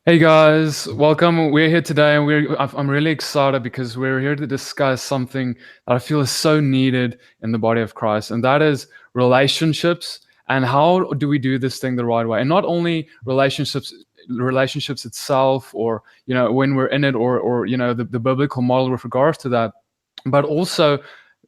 Hey guys, welcome. We're here today, and I'm really excited because we're here to discuss something that I feel is so needed in the body of Christ, and that is relationships and how do we do this thing the right way. And not only relationships itself, or when we're in it, or the biblical model with regards to that, but also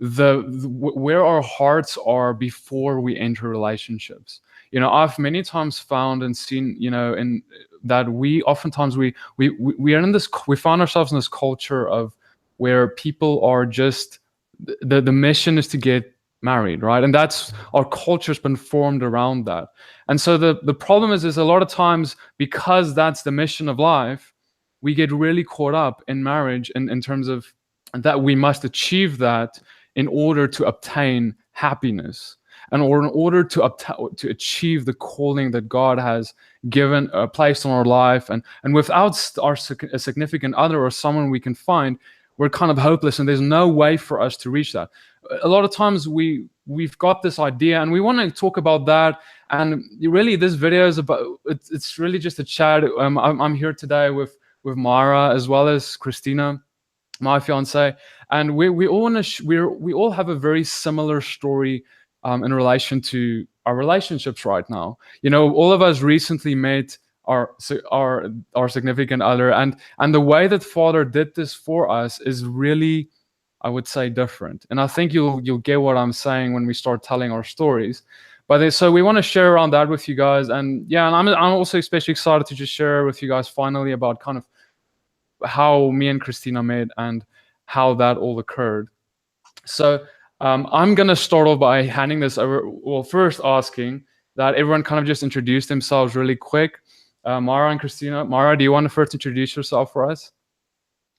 where our hearts are before we enter relationships. I've many times found and seen, in that we oftentimes we are in this, we find ourselves in this culture of where people are just, the mission is to get married, right? And that's, our culture's been formed around that. And so the problem is a lot of times, because that's the mission of life, we get really caught up in marriage in terms of that we must achieve that in order to obtain happiness, and or in order to achieve the calling that God has given, placed on our life. And without a significant other or someone we can find, we're kind of hopeless, and there's no way for us to reach that. A lot of times we've got this idea, and we want to talk about that. And really, this video is about, it's really just a chat. I'm here today with Mayra, as well as Christina, my fiance, and we all want to we all have a very similar story in relation to our relationships right now. All of us recently met our significant other, and the way that Father did this for us is really, I would say, different. And I think you'll get what I'm saying when we start telling our stories. But so we want to share around that with you guys, and yeah, and I'm also especially excited to just share with you guys finally about kind of how me and Christina met and how that all occurred. So I'm going to start off by handing this over. Well, first asking that everyone kind of just introduce themselves really quick. Mayra and Christina. Mayra, do you want to first introduce yourself for us?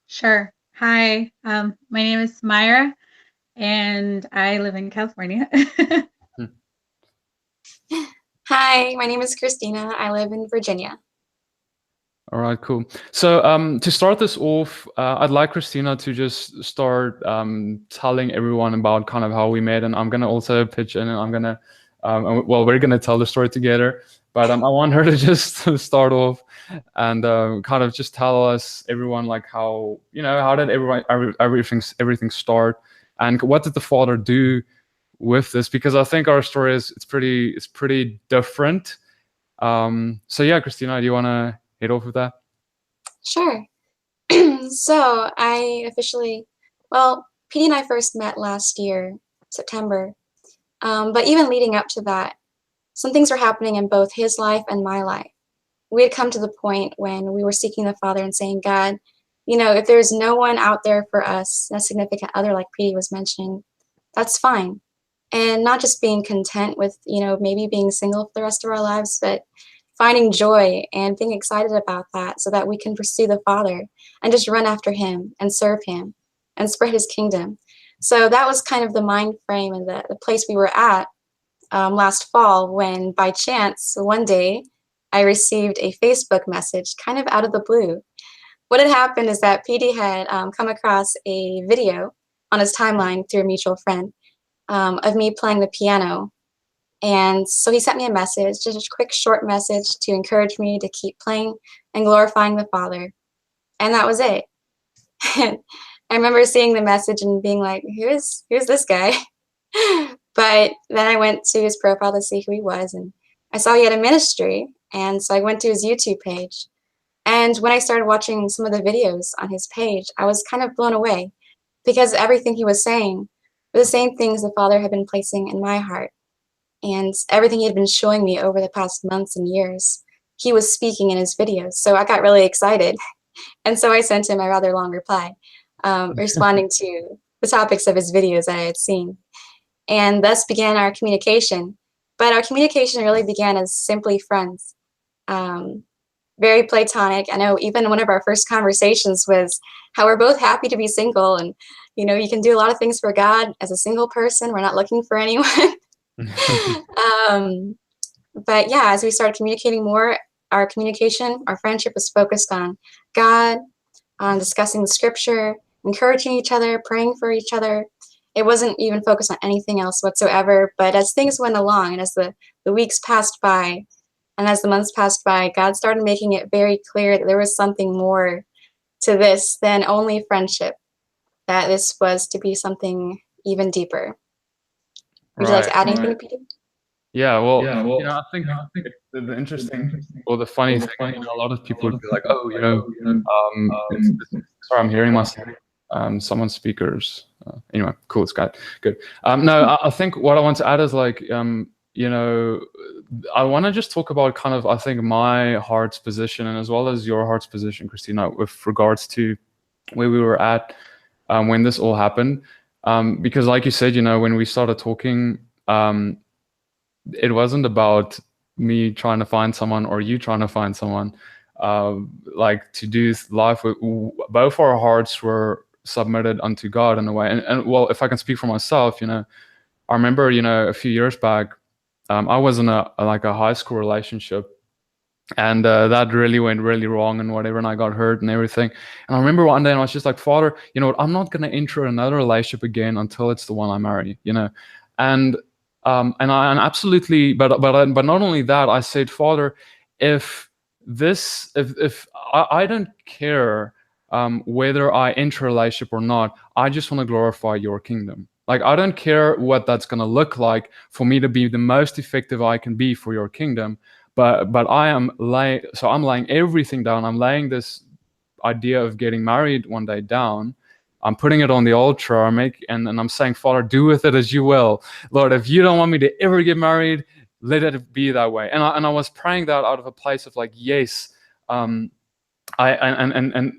Sure. Hi, my name is Mayra, and I live in California. Hi, my name is Christina. I live in Virginia. All right, cool. So to start this off, I'd like Christina to just start telling everyone about kind of how we met, and I'm gonna also pitch in, and I'm gonna, well, we're gonna tell the story together. But I want her to just start off and kind of just tell us, everyone, like how did everything start, and what did the Father do with this? Because I think our story is it's pretty different. So yeah, Christina, do you want to head off with that? Sure. So I officially, well, Petey and I first met last year, September. But even leading up to that, some things were happening in both his life and my life. We had come to the point when we were seeking the Father and saying, God, if there's no one out there for us, a significant other like Petey was mentioning, that's fine. And not just being content with, maybe being single for the rest of our lives, but finding joy and being excited about that so that we can pursue the Father and just run after him and serve him and spread his kingdom. So that was kind of the mind frame and the place we were at last fall, when by chance one day I received a Facebook message kind of out of the blue. What had happened is that PD had come across a video on his timeline through a mutual friend of me playing the piano. And so he sent me a message, just a quick short message to encourage me to keep playing and glorifying the Father. And that was it. I remember seeing the message and being like, here's this guy. But then I went to his profile to see who he was, and I saw he had a ministry. And so I went to his YouTube page. And when I started watching some of the videos on his page, I was kind of blown away, because everything he was saying were the same things the Father had been placing in my heart. And everything he had been showing me over the past months and years, he was speaking in his videos. So I got really excited. And so I sent him a rather long reply, responding to the topics of his videos that I had seen. And thus began our communication. But our communication really began as simply friends, very platonic. I know even one of our first conversations was how we're both happy to be single, and you can do a lot of things for God as a single person. We're not looking for anyone. But yeah, as we started communicating more, our friendship was focused on God, on discussing the scripture, encouraging each other, praying for each other. It wasn't even focused on anything else whatsoever. But as things went along, and as the weeks passed by, And as the months passed by, God started making it very clear that there was something more to this than only friendship, that this was to be something even deeper. Would you like to add anything, Peter? Yeah, well, I think the interesting or the funny thing, a lot of people would be like, oh, sorry, I'm hearing myself. Someone's speakers. Anyway, cool, it's good. No, I think what I want to add is like, I want to just talk about kind of, I think, my heart's position and as well as your heart's position, Christina, with regards to where we were at when this all happened. Because like you said, when we started talking, it wasn't about me trying to find someone or you trying to find someone. Like to do life with, both our hearts were submitted unto God in a way. And well, if I can speak for myself, I remember, a few years back, I was in a high school relationship, and that really went really wrong and whatever, and I got hurt and everything. And I remember one day, and I was just like, Father, you know what? I'm not going to enter another relationship again until it's the one I marry, And I absolutely, but not only that, I said, Father, if I don't care whether I enter a relationship or not, I just want to glorify your kingdom. Like, I don't care what that's going to look like for me to be the most effective I can be for your kingdom. But I'm laying everything down. I'm laying this idea of getting married one day down. I'm putting it on the altar. And I'm saying, Father, do with it as you will. Lord, if you don't want me to ever get married, let it be that way. And I was praying that out of a place of like, yes, I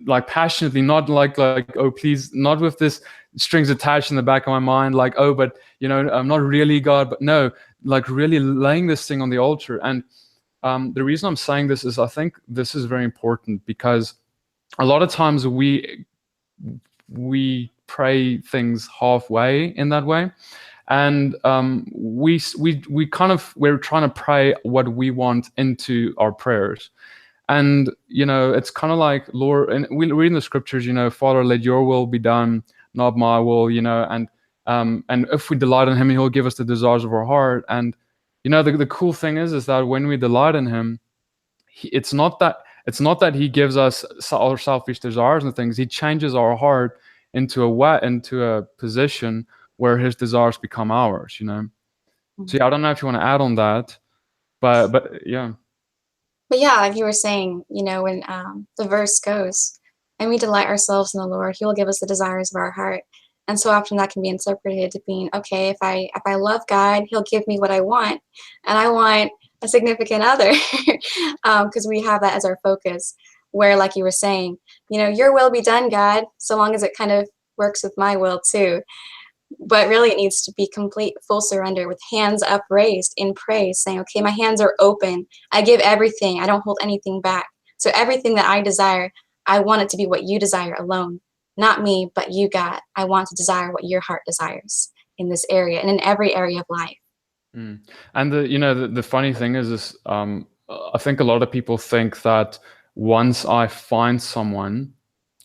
like passionately, not like oh please, not with this strings attached in the back of my mind, like, oh, but I'm not really God, but no, like really laying this thing on the altar. And the reason I'm saying this is I think this is very important, because a lot of times we pray things halfway in that way, and we're trying to pray what we want into our prayers. And it's kind of like, Lord, and we read in the scriptures, Father, let your will be done, not my will, and if we delight in him, he'll give us the desires of our heart. And the cool thing is that when we delight in him, it's not that he gives us our selfish desires and things. He changes our heart into a position where his desires become ours. So yeah, I don't know if you want to add on that, but yeah. But yeah, like you were saying, when the verse goes, and we delight ourselves in the Lord, he will give us the desires of our heart. And so often that can be interpreted to being, okay, if I love God, he'll give me what I want, and I want a significant other, because we have that as our focus, where, like you were saying, your will be done, God, so long as it kind of works with my will too. But really it needs to be complete, full surrender, with hands upraised in praise, saying, okay, my hands are open. I give everything. I don't hold anything back. So everything that I desire, I want it to be what you desire alone. Not me, but you, God. I want to desire what your heart desires in this area and in every area of life. And the funny thing is I think a lot of people think that once I find someone,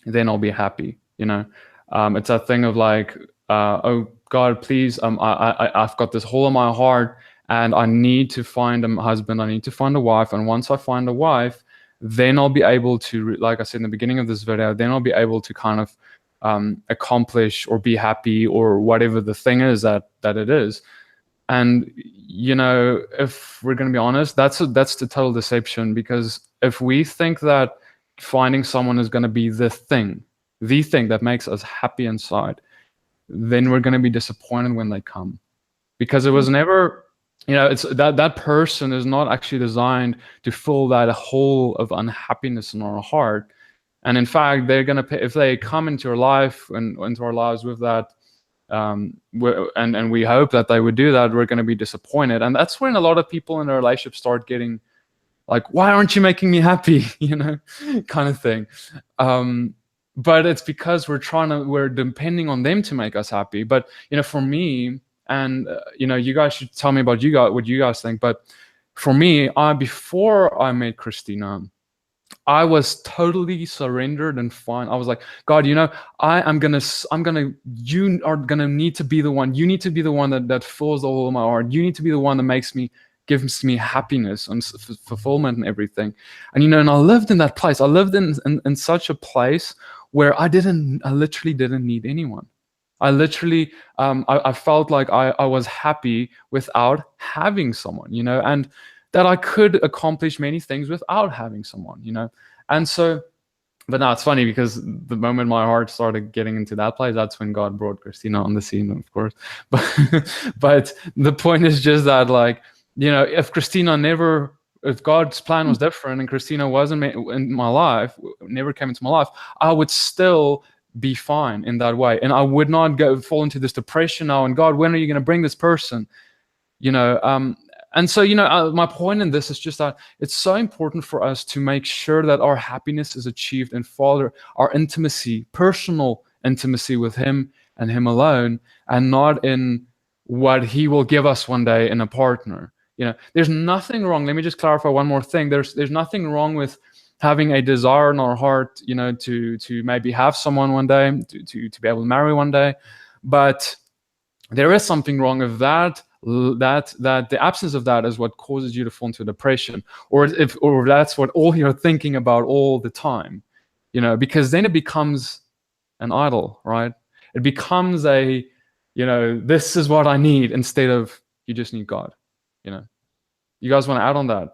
then I'll be happy. It's that thing of like, oh God, please, I've got this hole in my heart, and I need to find a husband. I need to find a wife, and once I find a wife, then I'll be able to, like I said in the beginning of this video, then I'll be able to kind of accomplish or be happy or whatever the thing is that it is. And if we're going to be honest, that's the total deception, because if we think that finding someone is going to be the thing that makes us happy inside, then we're going to be disappointed when they come, because it was never, it's that person is not actually designed to fill that hole of unhappiness in our heart. And in fact, they're going to, if they come into your life and into our lives with that, and we hope that they would do that, we're going to be disappointed. And that's when a lot of people in a relationship start getting like, why aren't you making me happy? Kind of thing. But it's because we're depending on them to make us happy. But for me, and you guys should tell me about what you guys think. But for me, before I met Christina, I was totally surrendered and fine. I was like, God, you are gonna need to be the one. You need to be the one that fills the hole in my heart. You need to be the one that makes me gives me happiness and fulfillment and everything. And and I lived in that place. I lived in such a place where I literally didn't need anyone. I literally, I felt like I was happy without having someone, and that I could accomplish many things without having someone, and so. But now it's funny because the moment my heart started getting into that place, that's when God brought Christina on the scene, of course. But the point is just that, like, if God's plan was different and Christina wasn't in my life, never came into my life, I would still be fine in that way, and I would not fall into this depression now. And God, when are you going to bring this person? And so, my point in this is just that it's so important for us to make sure that our happiness is achieved in Father, our intimacy, personal intimacy with Him and Him alone, and not in what He will give us one day in a partner. There's nothing wrong. Let me just clarify one more thing. There's nothing wrong with having a desire in our heart, to maybe have someone one day, to be able to marry one day, but there is something wrong with that the absence of that is what causes you to fall into depression, or that's what all you're thinking about all the time, because then it becomes an idol, right? It becomes this is what I need, instead of you just need God. You guys want to add on that?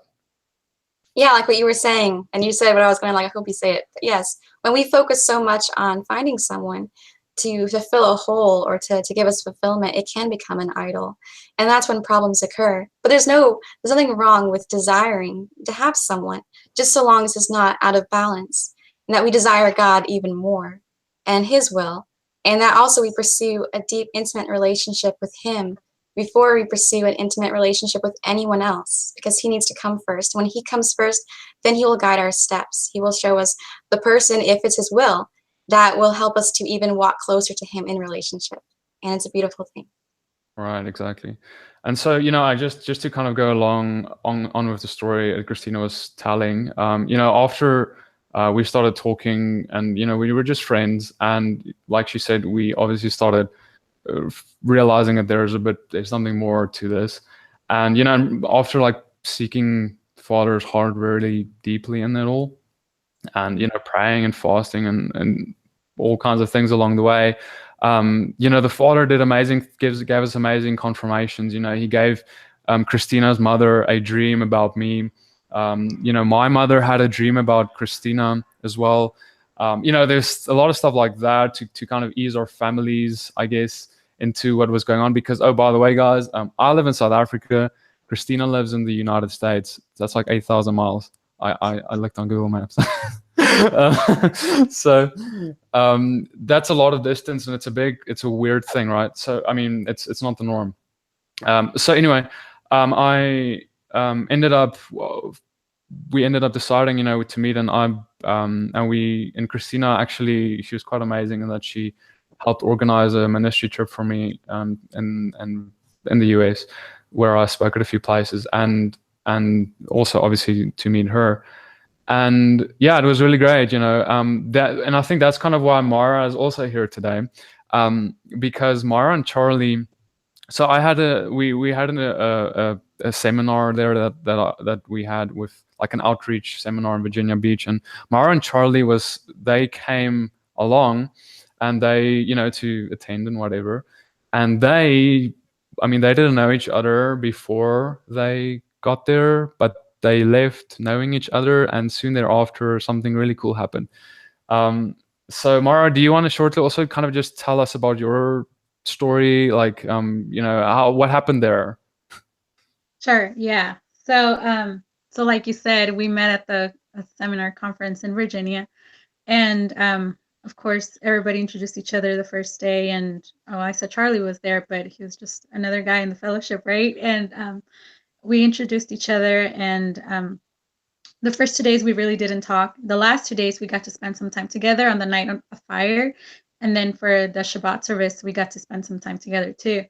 Yeah, like what you were saying, and you said what I was going to, like, I hope you say it. But yes, when we focus so much on finding someone to fill a hole or to give us fulfillment, it can become an idol. And that's when problems occur. But there's nothing wrong with desiring to have someone, just so long as it's not out of balance, and that we desire God even more and His will. And that also we pursue a deep, intimate relationship with Him before we pursue an intimate relationship with anyone else, because He needs to come first. When He comes first, then He will guide our steps. He will show us the person, if it's His will, that will help us to even walk closer to Him in relationship. And it's a beautiful thing. Right, exactly. And so, I just to kind of go along on with the story that Christina was telling, after we started talking, and we were just friends, and like she said, we obviously started realizing that there's something more to this, and after like seeking Father's heart really deeply in it all, and praying and fasting and all kinds of things along the way, the Father gave us amazing confirmations. He gave Christina's mother a dream about me. My mother had a dream about Christina as well. There's a lot of stuff like that to kind of ease our families, I guess, into what was going on. Because, oh, by the way, guys, I live in South Africa. Christina lives in the United States. That's like 8,000 miles. I looked on Google Maps. So that's a lot of distance, and it's a weird thing, right? So I mean, it's not the norm. So anyway, I ended up we ended up deciding, to meet, and and Christina, actually, she was quite amazing in that she helped organize a ministry trip for me in the US, where I spoke at a few places, and also obviously to meet her. And yeah, it was really great, and I think that's kind of why Mayra is also here today, because Mayra and Charlie. So we had a seminar there that we had with like an outreach seminar in Virginia Beach, and Mayra and Charlie they came along, and they to attend and whatever, and they didn't know each other before they got there, but they left knowing each other, and soon thereafter something really cool happened. So Mayra, do you want to shortly also kind of just tell us about your story, like what happened there? Sure. Yeah. So like you said, we met at a seminar conference in Virginia, and of course, everybody introduced each other the first day. And I said Charlie was there, but he was just another guy in the fellowship, right? And we introduced each other, and the first 2 days we really didn't talk. The last 2 days we got to spend some time together on the night of fire, and then for the Shabbat service we got to spend some time together too.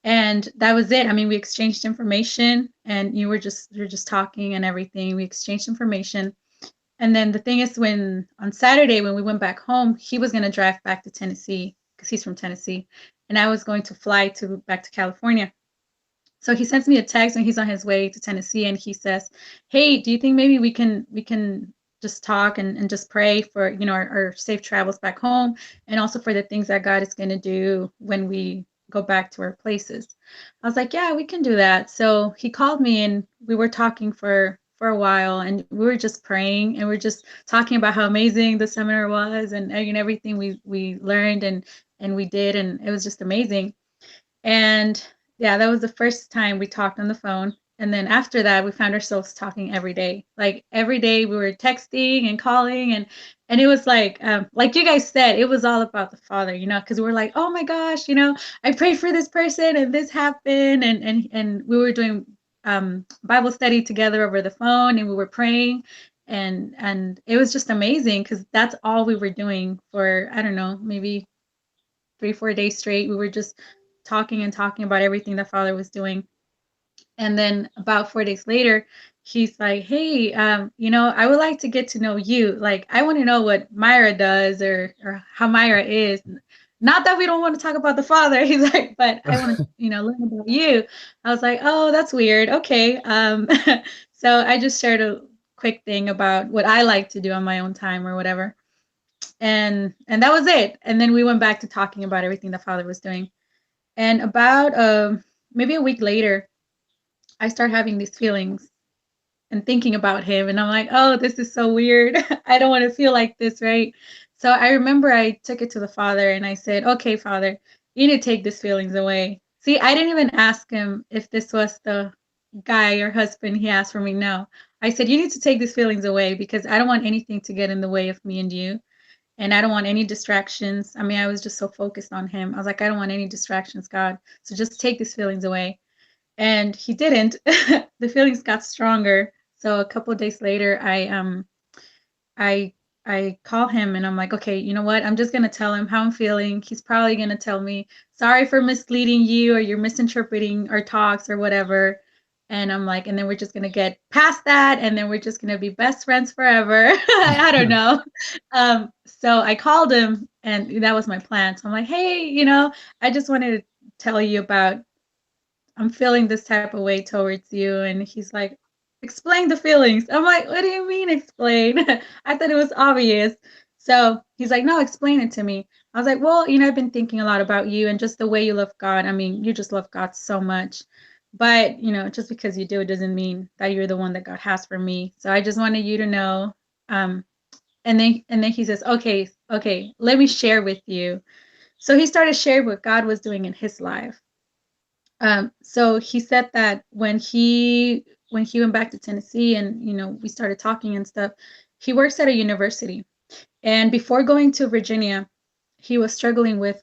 And that was it. I mean, we exchanged information, and we were just talking and everything. We exchanged information. And then the thing is, when on Saturday when we went back home, he was going to drive back to Tennessee because he's from Tennessee, and I was going to fly back to California. So he sends me a text when he's on his way to Tennessee, and he says, "Hey, do you think maybe we can just talk and just pray for, you know, our safe travels back home, and also for the things that God is going to do when we go back to our places?" I was like, "Yeah, we can do that." So he called me, and we were talking for a while, and we were just praying, and we are just talking about how amazing the seminar was, and everything we learned and we did, and it was just amazing. And yeah, that was the first time we talked on the phone. And then after that, we found ourselves talking every day. Like every day, we were texting and calling, and it was like you guys said, it was all about the Father, you know, because we were like, oh my gosh, you know, I prayed for this person and this happened, and we were doing Bible study together over the phone, and we were praying, and it was just amazing because that's all we were doing for, I don't know, maybe 3-4 days straight. We were just talking and talking about everything the Father was doing. And then about 4 days later, he's like, "Hey, you know, I would like to get to know you. Like, I want to know what Mayra does, or how Mayra is. Not that we don't want to talk about the Father." He's like, "But I want to, you know, learn about you." I was like, "Oh, that's weird. Okay." So I just shared a quick thing about what I like to do on my own time or whatever. And that was it. And then we went back to talking about everything the Father was doing. And about maybe a week later, I start having these feelings and thinking about him. And I'm like, oh, this is so weird. I don't want to feel like this, right? So I remember I took it to the Father and I said, okay, Father, you need to take these feelings away. See, I didn't even ask him if this was the guy or husband he asked for me. No. I said, you need to take these feelings away because I don't want anything to get in the way of me and you. And I don't want any distractions. I mean, I was just so focused on him. I was like, I don't want any distractions, God. So just take these feelings away. And he didn't. The feelings got stronger. So a couple of days later, I I call him and I'm like, okay, you know what? I'm just gonna tell him how I'm feeling. He's probably gonna tell me, sorry for misleading you, or you're misinterpreting our talks or whatever. And I'm like, and then we're just gonna get past that, and then we're just gonna be best friends forever. I don't know. So I called him, and that was my plan. So I'm like, hey, you know, I just wanted to tell you about, I'm feeling this type of way towards you. And he's like, explain the feelings. I'm like, what do you mean explain? I thought it was obvious. So he's like, no, explain it to me. I was like, well, you know, I've been thinking a lot about you and just the way you love God. I mean, you just love God so much. But, you know, just because you do it doesn't mean that you're the one that God has for me. So I just wanted you to know. Um, and then he says, okay, let me share with you. So he started sharing what God was doing in his life. So he said that when he went back to Tennessee, and you know, we started talking and stuff, he works at a university. And before going to Virginia, he was struggling with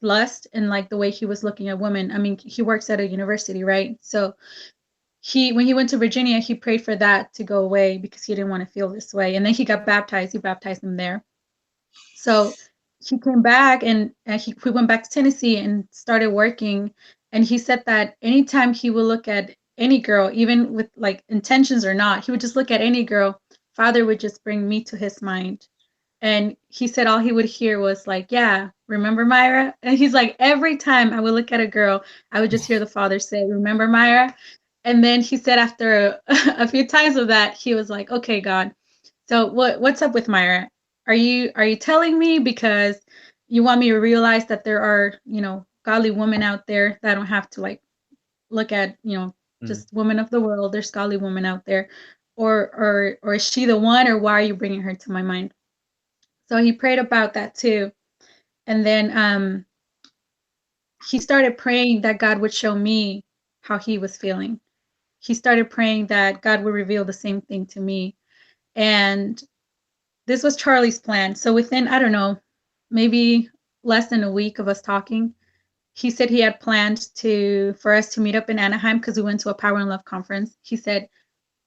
lust and like the way he was looking at women. I mean, he works at a university, right? So when he went to Virginia, he prayed for that to go away because he didn't want to feel this way. And then he got baptized. He baptized him there. So he came back, and we went back to Tennessee and started working. And he said that anytime he would look at any girl, even with like intentions or not, he would just look at any girl, Father would just bring me to his mind. And he said all he would hear was like, yeah, remember Mayra? And he's like, every time I would look at a girl, I would just hear the Father say, remember Mayra? And then he said after a few times of that, he was like, okay, God, so what's up with Mayra? Are you telling me because you want me to realize that there are, you know, godly women out there that I don't have to like look at, you know, just women of the world. There's godly women out there, or is she the one, or why are you bringing her to my mind? So he prayed about that too, and then he started praying that God would show me how he was feeling. He started praying that God would reveal the same thing to me, and this was Charlie's plan. So within, I don't know, maybe less than a week of us talking, he said he had planned for us to meet up in Anaheim because we went to a Power and Love conference. He said,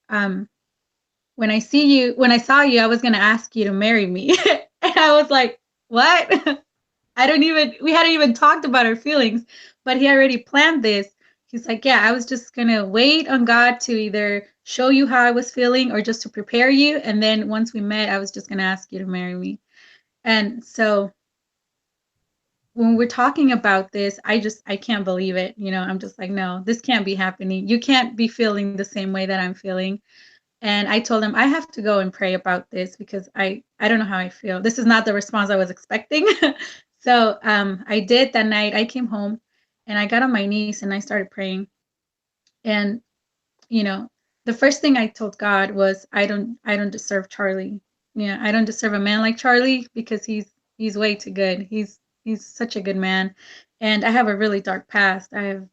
when I saw you, I was gonna ask you to marry me. And I was like, what? We hadn't even talked about our feelings, but he already planned this. He's like, yeah, I was just gonna wait on God to either show you how I was feeling or just to prepare you. And then once we met, I was just gonna ask you to marry me. And so when we're talking about this, I can't believe it. I'm just like, no, this can't be happening. You can't be feeling the same way that I'm feeling. And I told him I have to go and pray about this because I don't know how I feel. This is not the response I was expecting. So I did that night. I came home and I got on my knees and I started praying. And the first thing I told God was I don't deserve Charlie. I don't deserve a man like Charlie because he's way too good. He's such a good man. And I have a really dark past. I have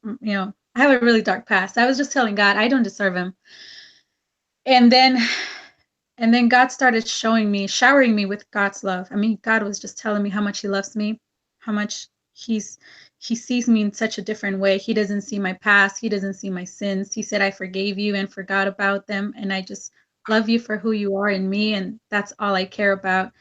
a really dark past. I was just telling God I don't deserve him. And then God started showering me with God's love. I mean, God was just telling me how much he loves me, how much he sees me in such a different way. He doesn't see my past. He doesn't see my sins. He said, I forgave you and forgot about them. And I just love you for who you are in me. And that's all I care about.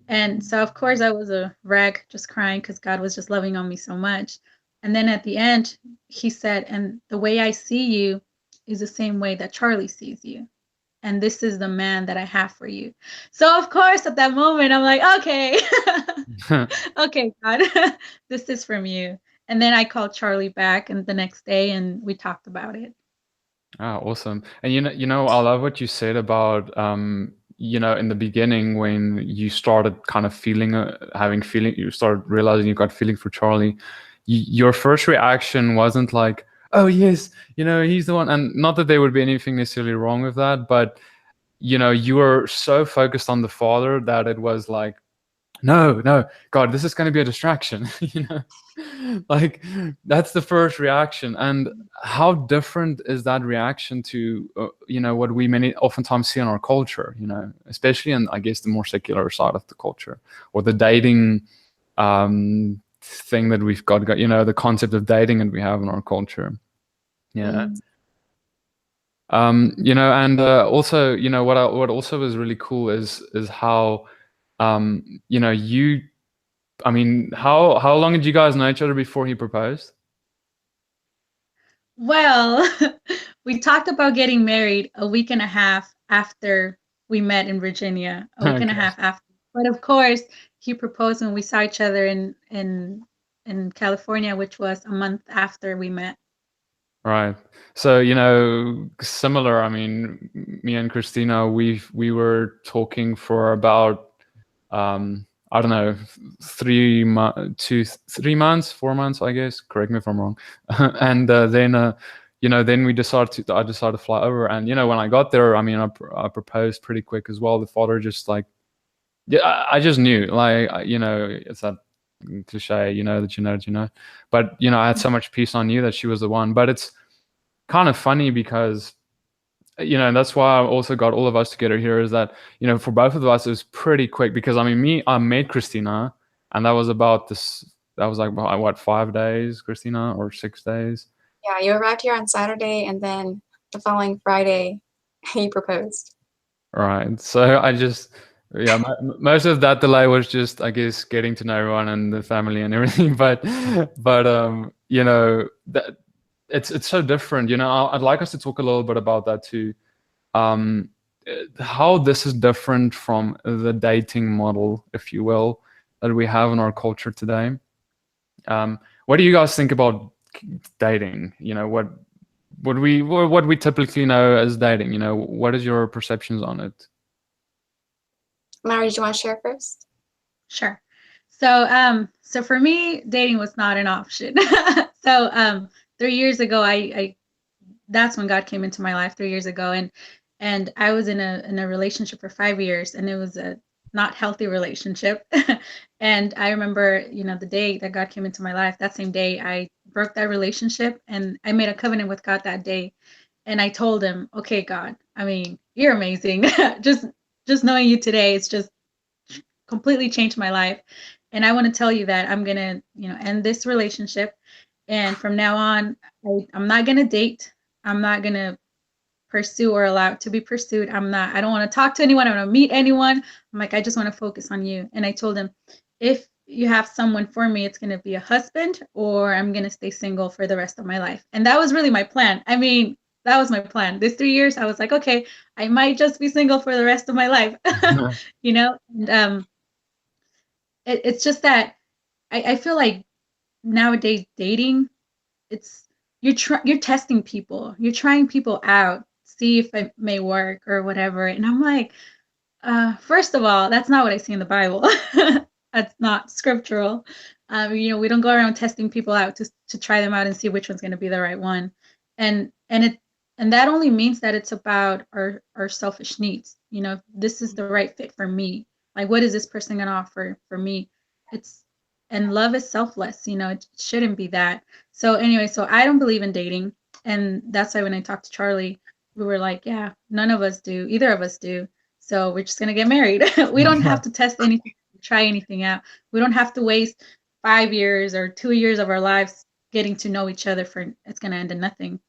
And so, of course, I was a wreck, just crying because God was just loving on me so much. And then at the end, he said, and the way I see you is the same way that Charlie sees you. And this is the man that I have for you. So, of course, at that moment, I'm like, okay, okay, God, this is from you. And then I called Charlie back and the next day and we talked about it. Ah, awesome. And I love what you said about in the beginning when you started kind of you started realizing you got feeling for Charlie. Your first reaction wasn't like, oh yes, he's the one. And not that there would be anything necessarily wrong with that, but you were so focused on the father that it was like, no, God, this is going to be a distraction. Like that's the first reaction. And how different is that reaction to what we oftentimes see in our culture, especially in, I guess, the more secular side of the culture, or the dating thing that we've got, the concept of dating that we have in our culture. Yeah. And also, what also was really cool is how how long did you guys know each other before he proposed? Well, we talked about getting married a week and a half after we met in Virginia, a week and a half after. But of course, he proposed when we saw each other in California, which was a month after we met. Right. So, similar, I mean, me and Christina, we were talking for about, I don't know, 3 months, 4 months, I guess. Correct me if I'm wrong. And then I decided to fly over. And, when I got there, I mean, I proposed pretty quick as well. The father just like, yeah, I just knew, like, it's that cliche, that. But, I had so much peace on you that she was the one. But it's kind of funny because, and that's why I also got all of us together here, is that, for both of us, it was pretty quick because, I mean, I met Christina and that was like, what, 5 days, Christina, or 6 days? Yeah, you arrived here on Saturday and then the following Friday, he proposed. Right. So most of that delay was just, I guess, getting to know everyone and the family and everything. But that it's so different. I'd like us to talk a little bit about that too. How this is different from the dating model, if you will, that we have in our culture today. What do you guys think about dating? What we typically know as dating? What is your perceptions on it? Mayra, did you want to share first? Sure. So for me, dating was not an option. So 3 years ago, that's when God came into my life 3 years ago, and I was in a relationship for 5 years, and it was a not healthy relationship. And I remember, the day that God came into my life, that same day, I broke that relationship, and I made a covenant with God that day. And I told him, okay, God, I mean, you're amazing. just knowing you today, it's just completely changed my life. And I want to tell you that I'm going to, end this relationship. And from now on, I'm not going to date. I'm not going to pursue or allow to be pursued. I don't want to talk to anyone. I don't want to meet anyone. I'm like, I just want to focus on you. And I told him, if you have someone for me, it's going to be a husband, or I'm going to stay single for the rest of my life. And that was really my plan. I mean, that was my plan. This 3 years, I was like, okay, I might just be single for the rest of my life, And it's just that I feel like nowadays dating, you're testing people, you're trying people out, see if it may work or whatever. And I'm like, first of all, that's not what I see in the Bible. That's not scriptural. We don't go around testing people out to try them out and see which one's going to be the right one. And that only means that it's about our selfish needs. This is the right fit for me. Like, what is this person going to offer for me? And love is selfless. It shouldn't be that. So anyway, so I don't believe in dating, and that's why when I talked to Charlie, we were like, yeah, none of us do. Either of us do. So we're just gonna get married. We don't have to test anything, try anything out. We don't have to waste 5 years or 2 years of our lives getting to know each other it's gonna end in nothing.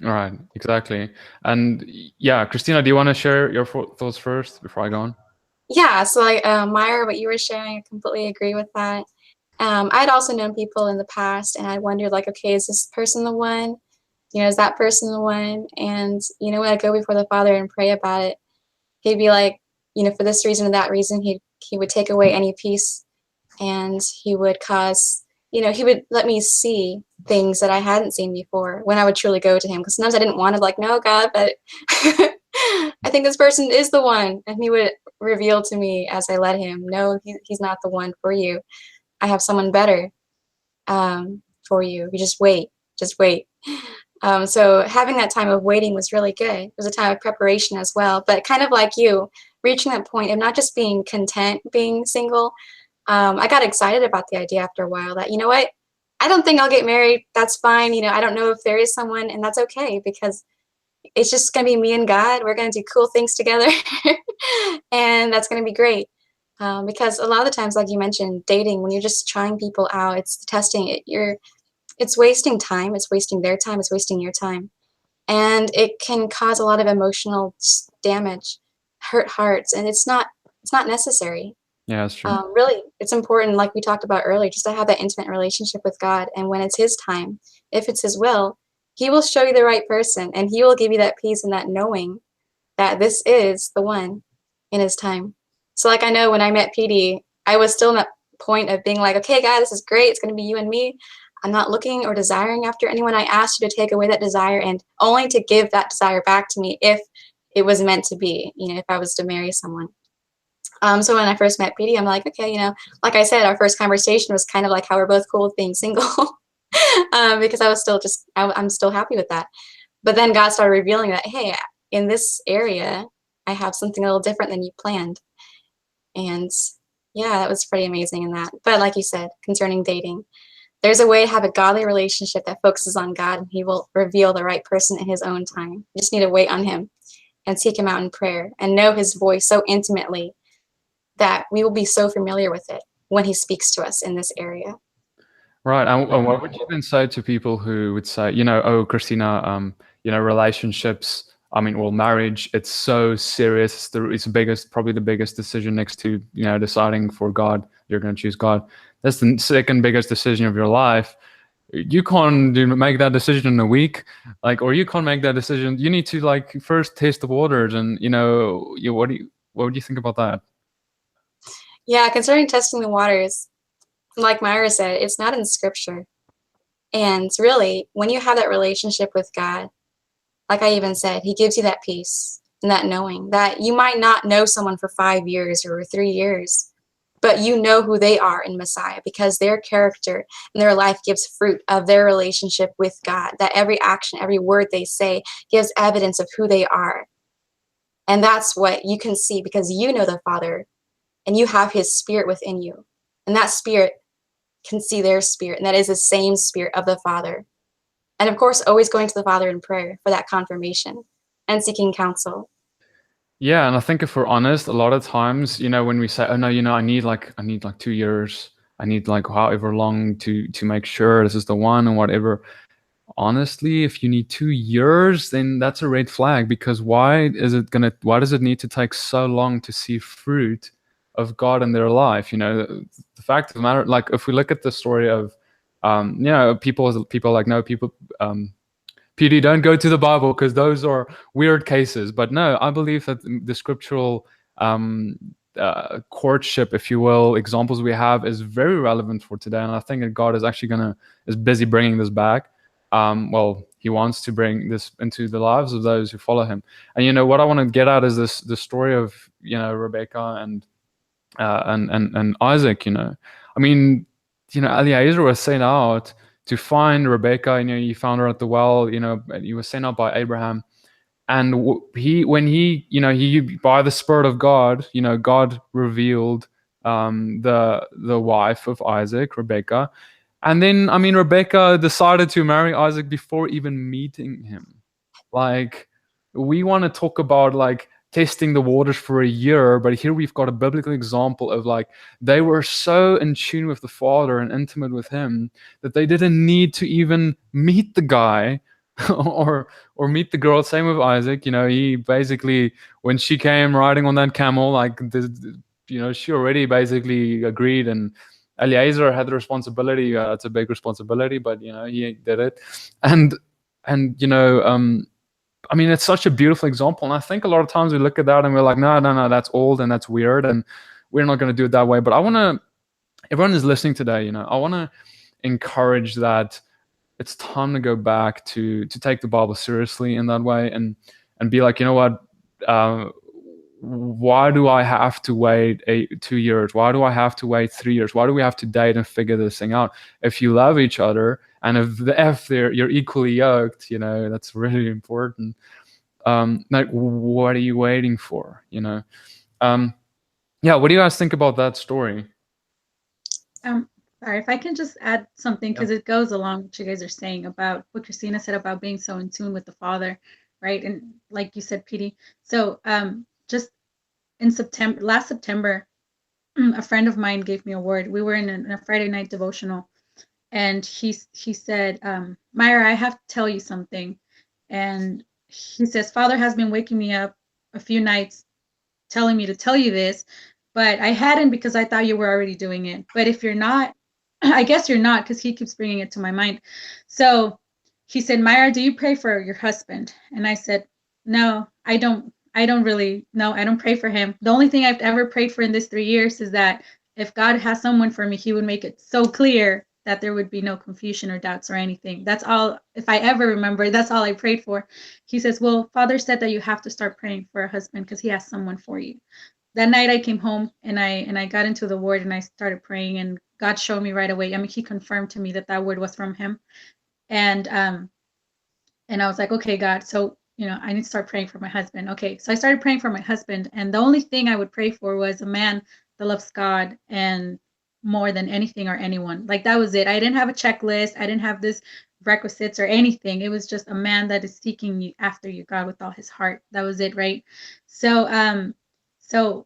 Right, exactly. And yeah, Christina, do you want to share your thoughts first before I go on? Yeah, so like Mayra, what you were sharing, I completely agree with that. I'd also known people in the past, and I wondered, like, okay, is this person the one? Is that person the one? And when I go before the Father and pray about it, he'd be like, for this reason and that reason, he would take away any peace, and he would cause, he would let me see things that I hadn't seen before when I would truly go to him. Because sometimes I didn't want to, like, no, God, but I think this person is the one. And he would reveal to me as I let him, no, he's not the one for you. I have someone better for you. You just wait. So having that time of waiting was really good. It was a time of preparation as well. But kind of like you, reaching that point of not just being content being single, I got excited about the idea after a while that, you know what, I don't think I'll get married. That's fine. I don't know if there is someone, and that's okay, because it's just going to be me and God. We're going to do cool things together. And that's going to be great. Because a lot of the times, like you mentioned, dating, when you're just trying people out, it's testing it. It's wasting time. It's wasting their time. It's wasting your time. And it can cause a lot of emotional damage, hurt hearts, and it's not necessary. Yeah, that's true. Really, it's important, like we talked about earlier, just to have that intimate relationship with God. And when it's his time, if it's his will, he will show you the right person, and he will give you that peace and that knowing that this is the one in his time. So like, I know when I met PD, I was still in that point of being like, okay, God, this is great. It's going to be you and me. I'm not looking or desiring after anyone. I asked you to take away that desire, and only to give that desire back to me if it was meant to be, if I was to marry someone. So when I first met PD, I'm like, okay, like I said, our first conversation was kind of like how we're both cool with being single, because I was still I'm still happy with that. But then God started revealing that, hey, in this area, I have something a little different than you planned. And yeah, that was pretty amazing in that. But like you said, concerning dating, there's a way to have a godly relationship that focuses on God, and he will reveal the right person in his own time. You just need to wait on him and seek him out in prayer and know his voice so intimately that we will be so familiar with it when he speaks to us in this area. Right. And what would you then say to people who would say, oh, Christina, relationships, marriage, it's so serious. It's probably the biggest decision next to, deciding for God. You're going to choose God. That's the second biggest decision of your life. You can't make that decision in a week, or you can't make that decision. You need to first taste the waters, and what would you think about that? Yeah, concerning testing the waters, like Mayra said, it's not in scripture. And really, when you have that relationship with God, like I even said, he gives you that peace and that knowing that you might not know someone for 5 years or 3 years, but you know who they are in Messiah, because their character and their life gives fruit of their relationship with God, that every action, every word they say gives evidence of who they are. And that's what you can see, because you know the Father and you have his spirit within you. And that spirit can see their spirit, and that is the same spirit of the Father. And of course, always going to the Father in prayer for that confirmation and seeking counsel. Yeah, and I think if we're honest, a lot of times, when we say, oh no, I need like 2 years, I need however long to make sure this is the one and whatever. Honestly, if you need 2 years, then that's a red flag, because why does it need to take so long to see fruit of God in their life? The fact of the matter, if we look at the story of people PD, don't go to the Bible because those are weird cases. But no, I believe that the scriptural courtship, if you will, examples we have is very relevant for today. And I think that God is actually is busy bringing this back. Well, he wants to bring this into the lives of those who follow him. And what I want to get at is the story of Rebecca and Isaac. I mean, Eliezer was sent out to find Rebecca. He found her at the well. He was sent out by Abraham. And when he by the Spirit of God, God revealed the wife of Isaac, Rebecca. And then, Rebecca decided to marry Isaac before even meeting him. Like, we want to talk about like testing the waters for a year, but here we've got a biblical example of like they were so in tune with the Father and intimate with him that they didn't need to even meet the guy or meet the girl. Same with Isaac. He basically, when she came riding on that camel, like she already basically agreed, and Eliezer had the responsibility. It's a big responsibility, but he did it. And it's such a beautiful example. And I think a lot of times we look at that and we're like, no, that's old and that's weird, and we're not going to do it that way. But everyone is listening today, I want to encourage that it's time to go back to take the Bible seriously in that way, and be like, what? Why do I have to wait 2 years? Why do I have to wait 3 years? Why do we have to date and figure this thing out? If you love each other, and if you're equally yoked, that's really important. Like, what are you waiting for? Yeah, what do you guys think about that story? Sorry, if I can just add something, because it goes along with what you guys are saying about what Christina said about being so in tune with the Father, right? And like you said, PD. So just in last September, a friend of mine gave me a word. We were in a Friday night devotional, and he said, Mayra, I have to tell you something. And he says, Father has been waking me up a few nights telling me to tell you this, but I hadn't, because I thought you were already doing it. But if you're not, I guess you're not, because he keeps bringing it to my mind. So he said, Mayra, do you pray for your husband? And I said, no, I don't really, no, I don't pray for him. The only thing I've ever prayed for in this 3 years is that if God has someone for me, he would make it so clear that there would be no confusion or doubts or anything. That's all, if I ever remember, that's all I prayed for. He says, well, Father said that you have to start praying for a husband because he has someone for you. That night I came home and I got into the word and I started praying, and God showed me right away. He confirmed to me that word was from him. And I was like, okay, God, so, I need to start praying for my husband. Okay. So I started praying for my husband, and the only thing I would pray for was a man that loves God and more than anything or anyone. Like, that was it. I didn't have a checklist. I didn't have this requisites or anything. It was just a man that is seeking you after you, God, with all his heart. That was it. Right. So, so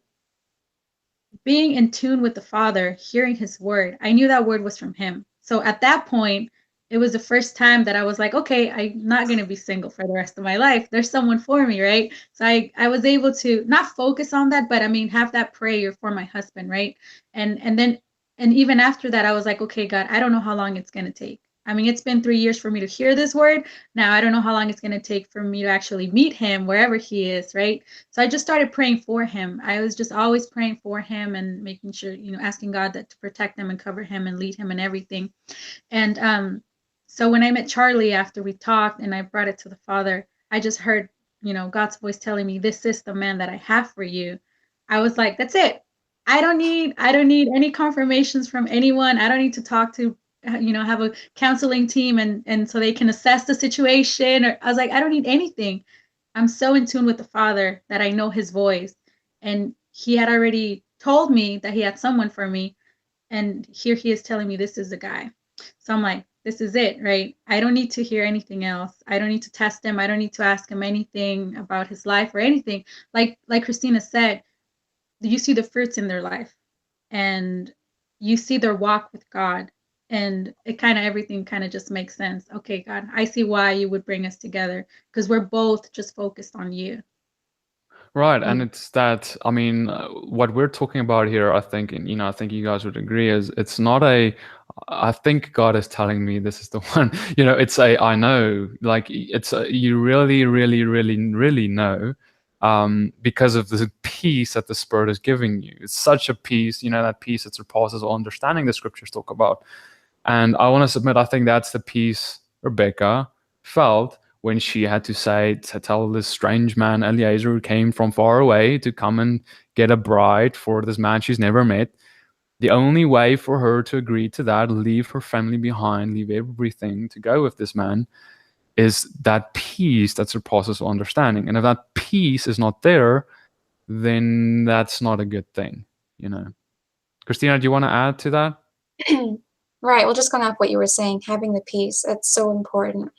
being in tune with the Father, hearing his word, I knew that word was from him. So at that point, it was the first time that I was like, okay, I'm not going to be single for the rest of my life. There's someone for me, right? So I was able to not focus on that, but have that prayer for my husband, right? And even after that, I was like, okay, God, I don't know how long it's going to take. It's been 3 years for me to hear this word. Now I don't know how long it's going to take for me to actually meet him wherever he is, right? So I just started praying for him. I was just always praying for him and making sure, asking God that to protect him and cover him and lead him and everything. And so when I met Charlie, after we talked and I brought it to the Father, I just heard, God's voice telling me, this is the man that I have for you. I was like, that's it. I don't need any confirmations from anyone. I don't need to talk to, have a counseling team and so they can assess the situation. Or I was like, I don't need anything. I'm so in tune with the Father that I know his voice. And he had already told me that he had someone for me. And here he is telling me this is the guy. So I'm like, this is it, right? I don't need to hear anything else. I don't need to test him. I don't need to ask him anything about his life or anything. Like Christina said, you see the fruits in their life and you see their walk with God, and everything just makes sense. Okay, God, I see why you would bring us together, because we're both just focused on you. Right. And it's that, what we're talking about here, I think, and I think you guys would agree, is it's not I think God is telling me this is the one, it's I know, like you really, really, really, really know. because of the peace that the Spirit is giving you. It's such a peace, that peace that surpasses all understanding the scriptures talk about. And I want to submit, I think that's the peace Rebecca felt when she had to tell this strange man, Eliezer, who came from far away to come and get a bride for this man she's never met. The only way for her to agree to that, leave her family behind, leave everything to go with this man, is that peace that surpasses all understanding. And if that peace is not there, then that's not a good thing, Christina, do you want to add to that? Right. Well, just going off what you were saying, having the peace, that's so important,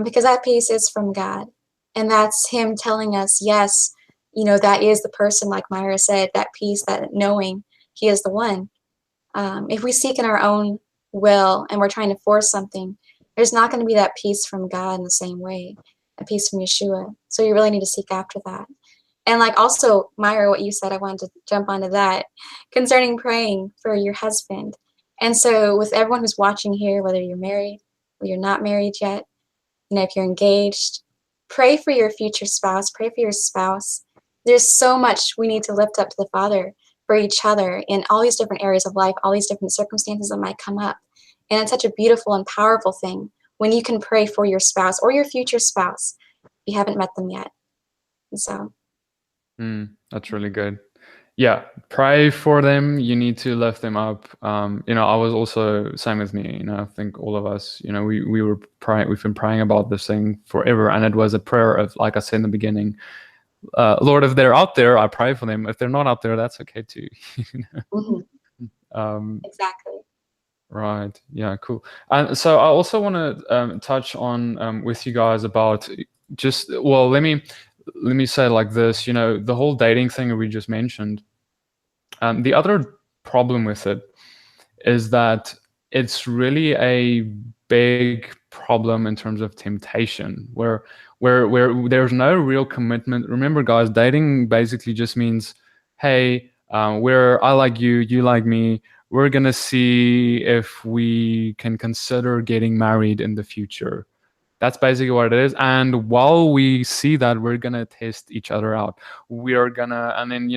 because that peace is from God. And that's Him telling us, yes, that is the person, like Mayra said, that peace, that knowing He is the one. If we seek in our own will and we're trying to force something, there's not going to be that peace from God in the same way, a peace from Yeshua. So you really need to seek after that. And like also, Mayra, what you said, I wanted to jump onto that concerning praying for your husband. And so with everyone who's watching here, whether you're married or you're not married yet, if you're engaged, pray for your future spouse, pray for your spouse. There's so much we need to lift up to the Father for each other in all these different areas of life, all these different circumstances that might come up. And it's such a beautiful and powerful thing when you can pray for your spouse or your future spouse if you haven't met them yet. And so. That's really good. Yeah, pray for them. You need to lift them up. I was also, same with me, I think all of us, we were praying, we've been praying about this thing forever. And it was a prayer of, like I said in the beginning, Lord, if they're out there, I pray for them. If they're not out there, that's okay too. Exactly. Right. Yeah, cool. And so I also want to touch on with you guys about let me say it like this, the whole dating thing that we just mentioned. The other problem with it is that it's really a big problem in terms of temptation, where there's no real commitment. Remember, guys, dating basically just means, hey, I like you, you like me. We're gonna see if we can consider getting married in the future. That's basically what it is. And while we see that, we're going to test each other out. We are going to, and then,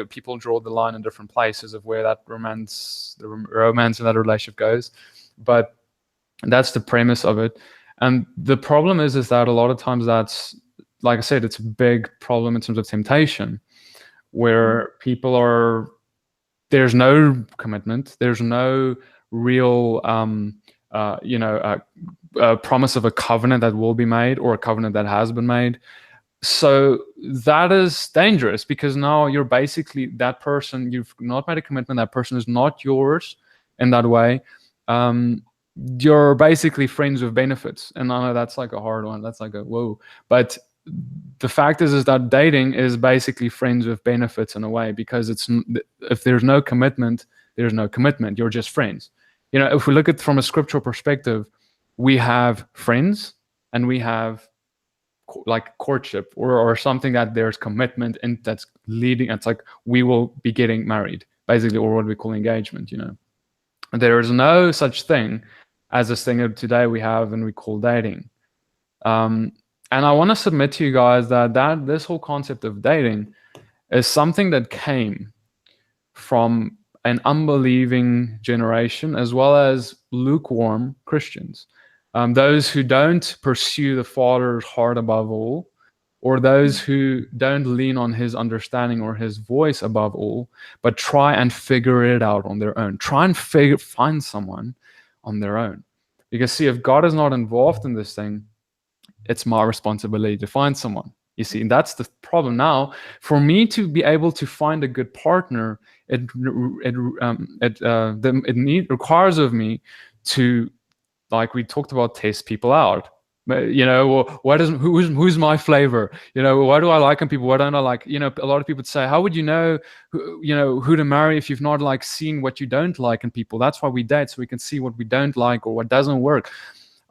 people draw the line in different places of where that romance in that relationship goes. But that's the premise of it. And the problem is that a lot of times that's, like I said, it's a big problem in terms of temptation, where there's no commitment. There's no real, promise of a covenant that will be made or a covenant that has been made. So that is dangerous, because now you're basically that person, you've not made a commitment, that person is not yours in that way. You're basically friends with benefits. And I know that's like a hard one. That's like a whoa. But the fact is that dating is basically friends with benefits in a way, because if there's no commitment, there's no commitment. You're just friends. If we look at it from a scriptural perspective, we have friends and we have like courtship or something that there's commitment and that's leading. It's like we will be getting married, basically, or what we call engagement. There is no such thing as this thing that today we have and we call dating. And I want to submit to you guys that this whole concept of dating is something that came from an unbelieving generation, as well as lukewarm Christians. Those who don't pursue the Father's heart above all, or those who don't lean on His understanding or His voice above all, but try and figure it out on their own. Try and find someone on their own. Because see, if God is not involved in this thing, it's my responsibility to find someone. You see, and that's the problem now. For me to be able to find a good partner, it requires of me to, like we talked about, test people out. Who's my flavor? What do I like in people? What don't I like? A lot of people say, how would you know who to marry if you've not like seen what you don't like in people? That's why we date, so we can see what we don't like or what doesn't work.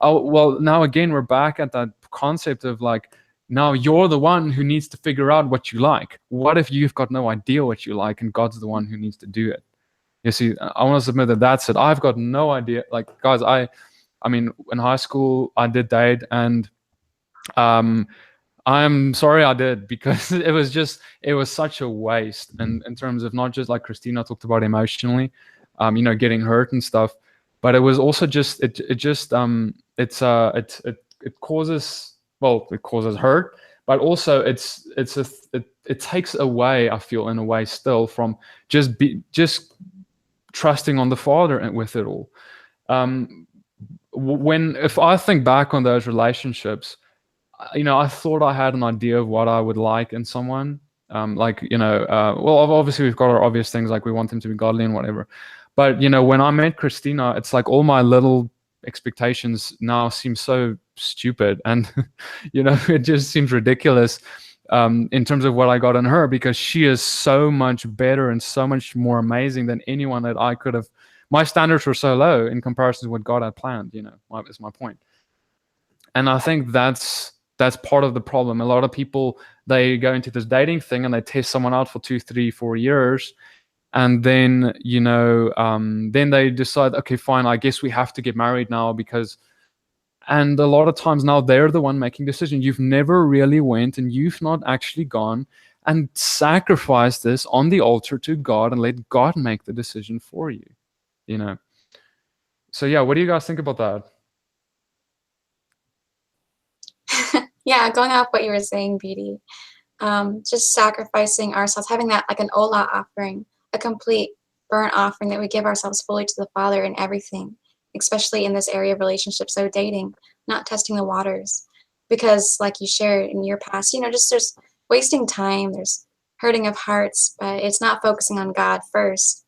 Oh, well, now again, we're back at that concept of like, now you're the one who needs to figure out what you like. What if you've got no idea what you like and God's the one who needs to do it? You see, I want to submit that that's it. I've got no idea. Like, guys, I mean, in high school, I did date, and I'm sorry I did, because it was such a waste. And in terms of not just like Christina talked about emotionally, getting hurt and stuff, but it was also just it causes, well, it causes hurt, but also it takes away, I feel, in a way still, from just trusting on the Father and with it all. If I think back on those relationships, I thought I had an idea of what I would like in someone. Well, obviously we've got our obvious things, like we want them to be godly and whatever. But, when I met Christina, it's like all my little expectations now seem so stupid. And, it just seems ridiculous in terms of what I got in her, because she is so much better and so much more amazing than anyone that I could have. My standards were so low in comparison to what God had planned, is my point. And I think that's part of the problem. A lot of people, they go into this dating thing and they test someone out for 2, 3, 4 years, and then then they decide, okay, fine, I guess we have to get married now, because. And a lot of times now they're the one making decisions. You've never really went and you've not actually gone and sacrificed this on the altar to God and let God make the decision for you. So yeah, what do you guys think about that? Yeah, going off what you were saying, Beauty, just sacrificing ourselves, having that like an ola offering, a complete burnt offering that we give ourselves fully to the Father in everything, especially in this area of relationships. So dating, not testing the waters, because like you shared in your past, just there's wasting time, there's hurting of hearts, but it's not focusing on God first.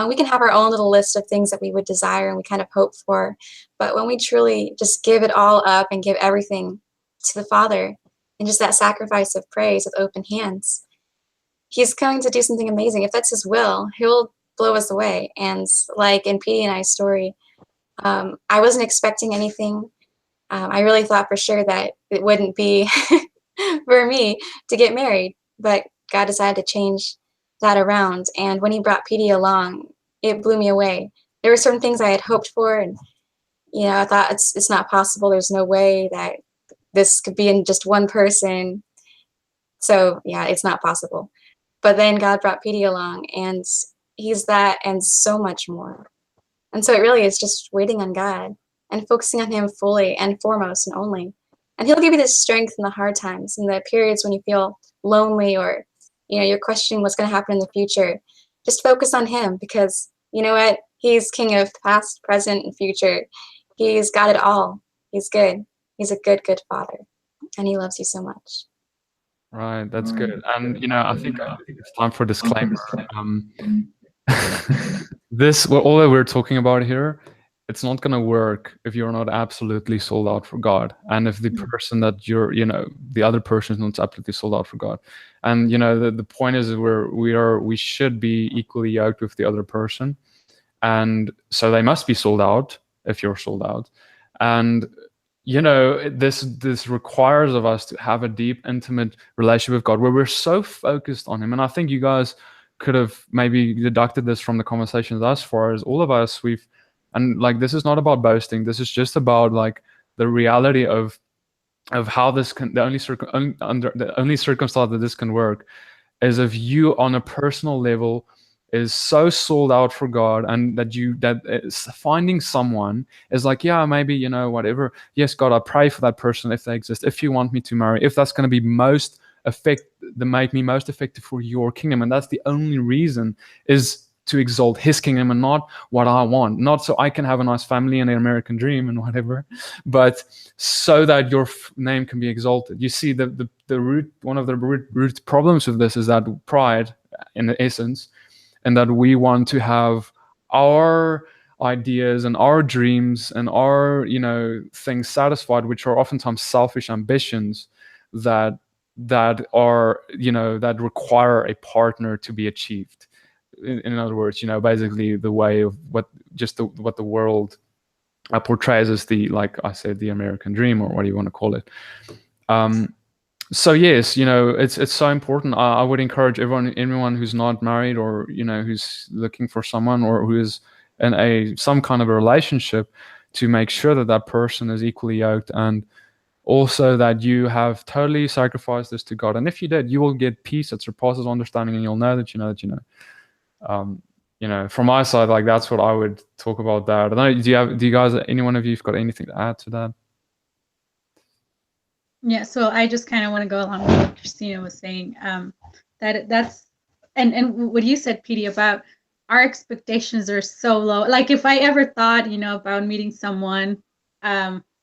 We can have our own little list of things that we would desire and we kind of hope for, but when we truly just give it all up and give everything to the Father, and just that sacrifice of praise with open hands, He's going to do something amazing. If that's His will, He'll blow us away. And like in Petey and I's story, I wasn't expecting anything. I really thought for sure that it wouldn't be for me to get married, but God decided to change that around. And when He brought Petey along, it blew me away. There were certain things I had hoped for, and I thought it's not possible. There's no way that this could be in just one person. So yeah, it's not possible. But then God brought Petey along, and He's that and so much more. And so it really is just waiting on God and focusing on Him fully and foremost and only. And He'll give you this strength in the hard times, in the periods when you feel lonely, or you're questioning what's going to happen in the future. Just focus on Him, because you know what? He's King of past, present, and future. He's got it all. He's good. He's a good, good Father, and He loves you so much. Right, that's good. And I think it's time for disclaimer. All that we're talking about here, it's not going to work if you're not absolutely sold out for God, and if the person that the other person is not absolutely sold out for God. And the point is we should be equally yoked with the other person, and so they must be sold out if you're sold out. And this requires of us to have a deep, intimate relationship with God, where we're so focused on Him. And I think you guys could have maybe deducted this from the conversation thus far, as all of us, this is not about boasting. This is just about like the reality of how this can, the only circumstance that this can work is if you on a personal level is so sold out for God, and finding someone is like, yeah, maybe, whatever. Yes, God, I pray for that person if they exist, if you want me to marry, if that's going to be make me most effective for your kingdom. And that's the only reason, is to exalt His kingdom and not what I want. Not so I can have a nice family and an American dream and whatever, but so that your name can be exalted. You see, one of the root problems with this is that pride, in the essence, and that we want to have our ideas and our dreams and our things satisfied, which are oftentimes selfish ambitions that are that require a partner to be achieved. In other words, basically the way of what the world portrays as like I said, the American dream, or what do you want to call it. So yes, it's so important. I would encourage anyone who's not married, or who's looking for someone, or who is in some kind of a relationship, to make sure that person is equally yoked, and also that you have totally sacrificed this to God. And if you did, you will get peace that surpasses understanding, and you'll know that you know that you know. From my side, like that's what I would talk about that. I don't know, do you guys, any one of you have got anything to add to that? Yeah, so I just kind of want to go along with what Christina was saying. That's and what you said, PD, about our expectations are so low. Like if I ever thought, about meeting someone,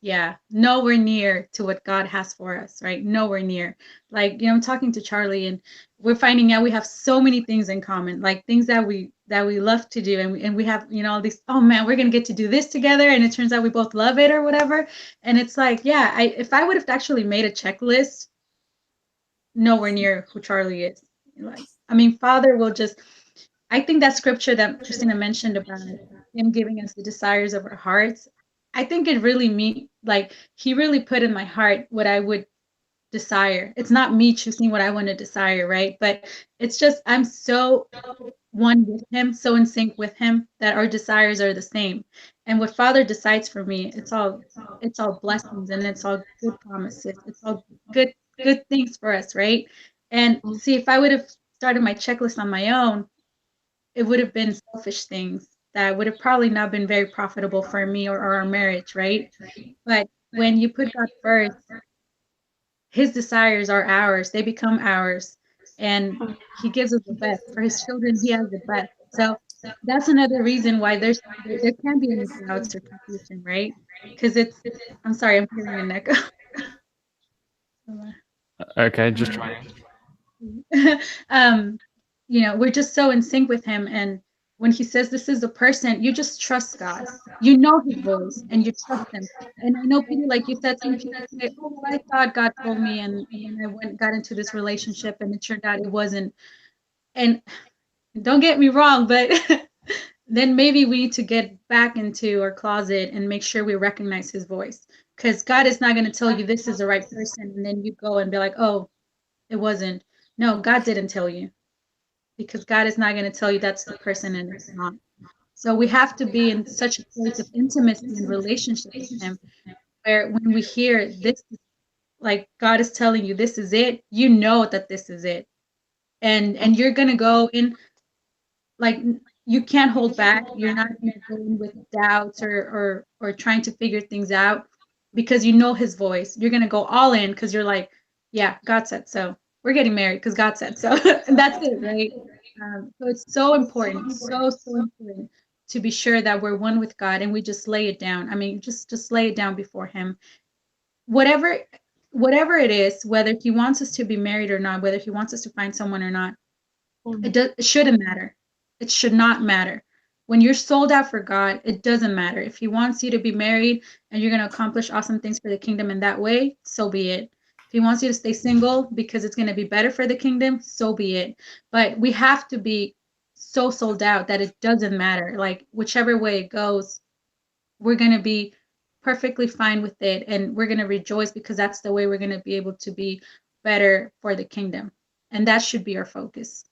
yeah, nowhere near to what God has for us, right? Nowhere near. Like, I'm talking to Charlie, and we're finding out we have so many things in common, like things that we love to do, and we have, all these, oh man, we're gonna get to do this together, and it turns out we both love it or whatever. And it's like, yeah, if I would have actually made a checklist, nowhere near who Charlie is. Like, I mean, Father will just, I think that scripture that Christina mentioned about him giving us the desires of our hearts, I think it really like he really put in my heart what I would desire. It's not me choosing what I want to desire, right? But it's just, I'm so one with him, so in sync with him, that our desires are the same. And what Father decides for me, it's all blessings, and it's all good promises. It's all good things for us, right? And see, if I would have started my checklist on my own, it would have been selfish things that would have probably not been very profitable for me or our marriage, right? But when you put God first, his desires are ours. They become ours. And he gives us the best. For his children, he has the best. So that's another reason why there can't be any doubts or confusion, right? Because I'm sorry, I'm hearing an echo. Okay, just trying. We're just so in sync with him. And when he says this is the person, you just trust God. You know his voice and you trust him. And I know people, like you said, some people say, oh, well, I thought God told me, and then I got into this relationship and it turned out it wasn't. And don't get me wrong, but then maybe we need to get back into our closet and make sure we recognize his voice. Because God is not going to tell you this is the right person, and then you go and be like, oh, it wasn't. No, God didn't tell you, because God is not going to tell you that's the person and it's not. So we have to be in such a place of intimacy and relationship with him, where when we hear this, like God is telling you this is it, you know that this is it. And you're going to go in, like, you can't hold back. You're not going to go in with doubts or trying to figure things out, because you know his voice. You're going to go all in because you're like, yeah, God said so. We're getting married because God said so. And that's it, right? So it's so important, so important to be sure that we're one with God, and we just lay it down. I mean, just lay it down before him. Whatever it is, whether he wants us to be married or not, whether he wants us to find someone or not, it shouldn't matter. It should not matter. When you're sold out for God, it doesn't matter. If he wants you to be married and you're going to accomplish awesome things for the kingdom in that way, so be it. If he wants you to stay single because it's going to be better for the kingdom, so be it. But we have to be so sold out that it doesn't matter. Like, whichever way it goes, we're going to be perfectly fine with it, and we're going to rejoice, because that's the way we're going to be able to be better for the kingdom. And that should be our focus.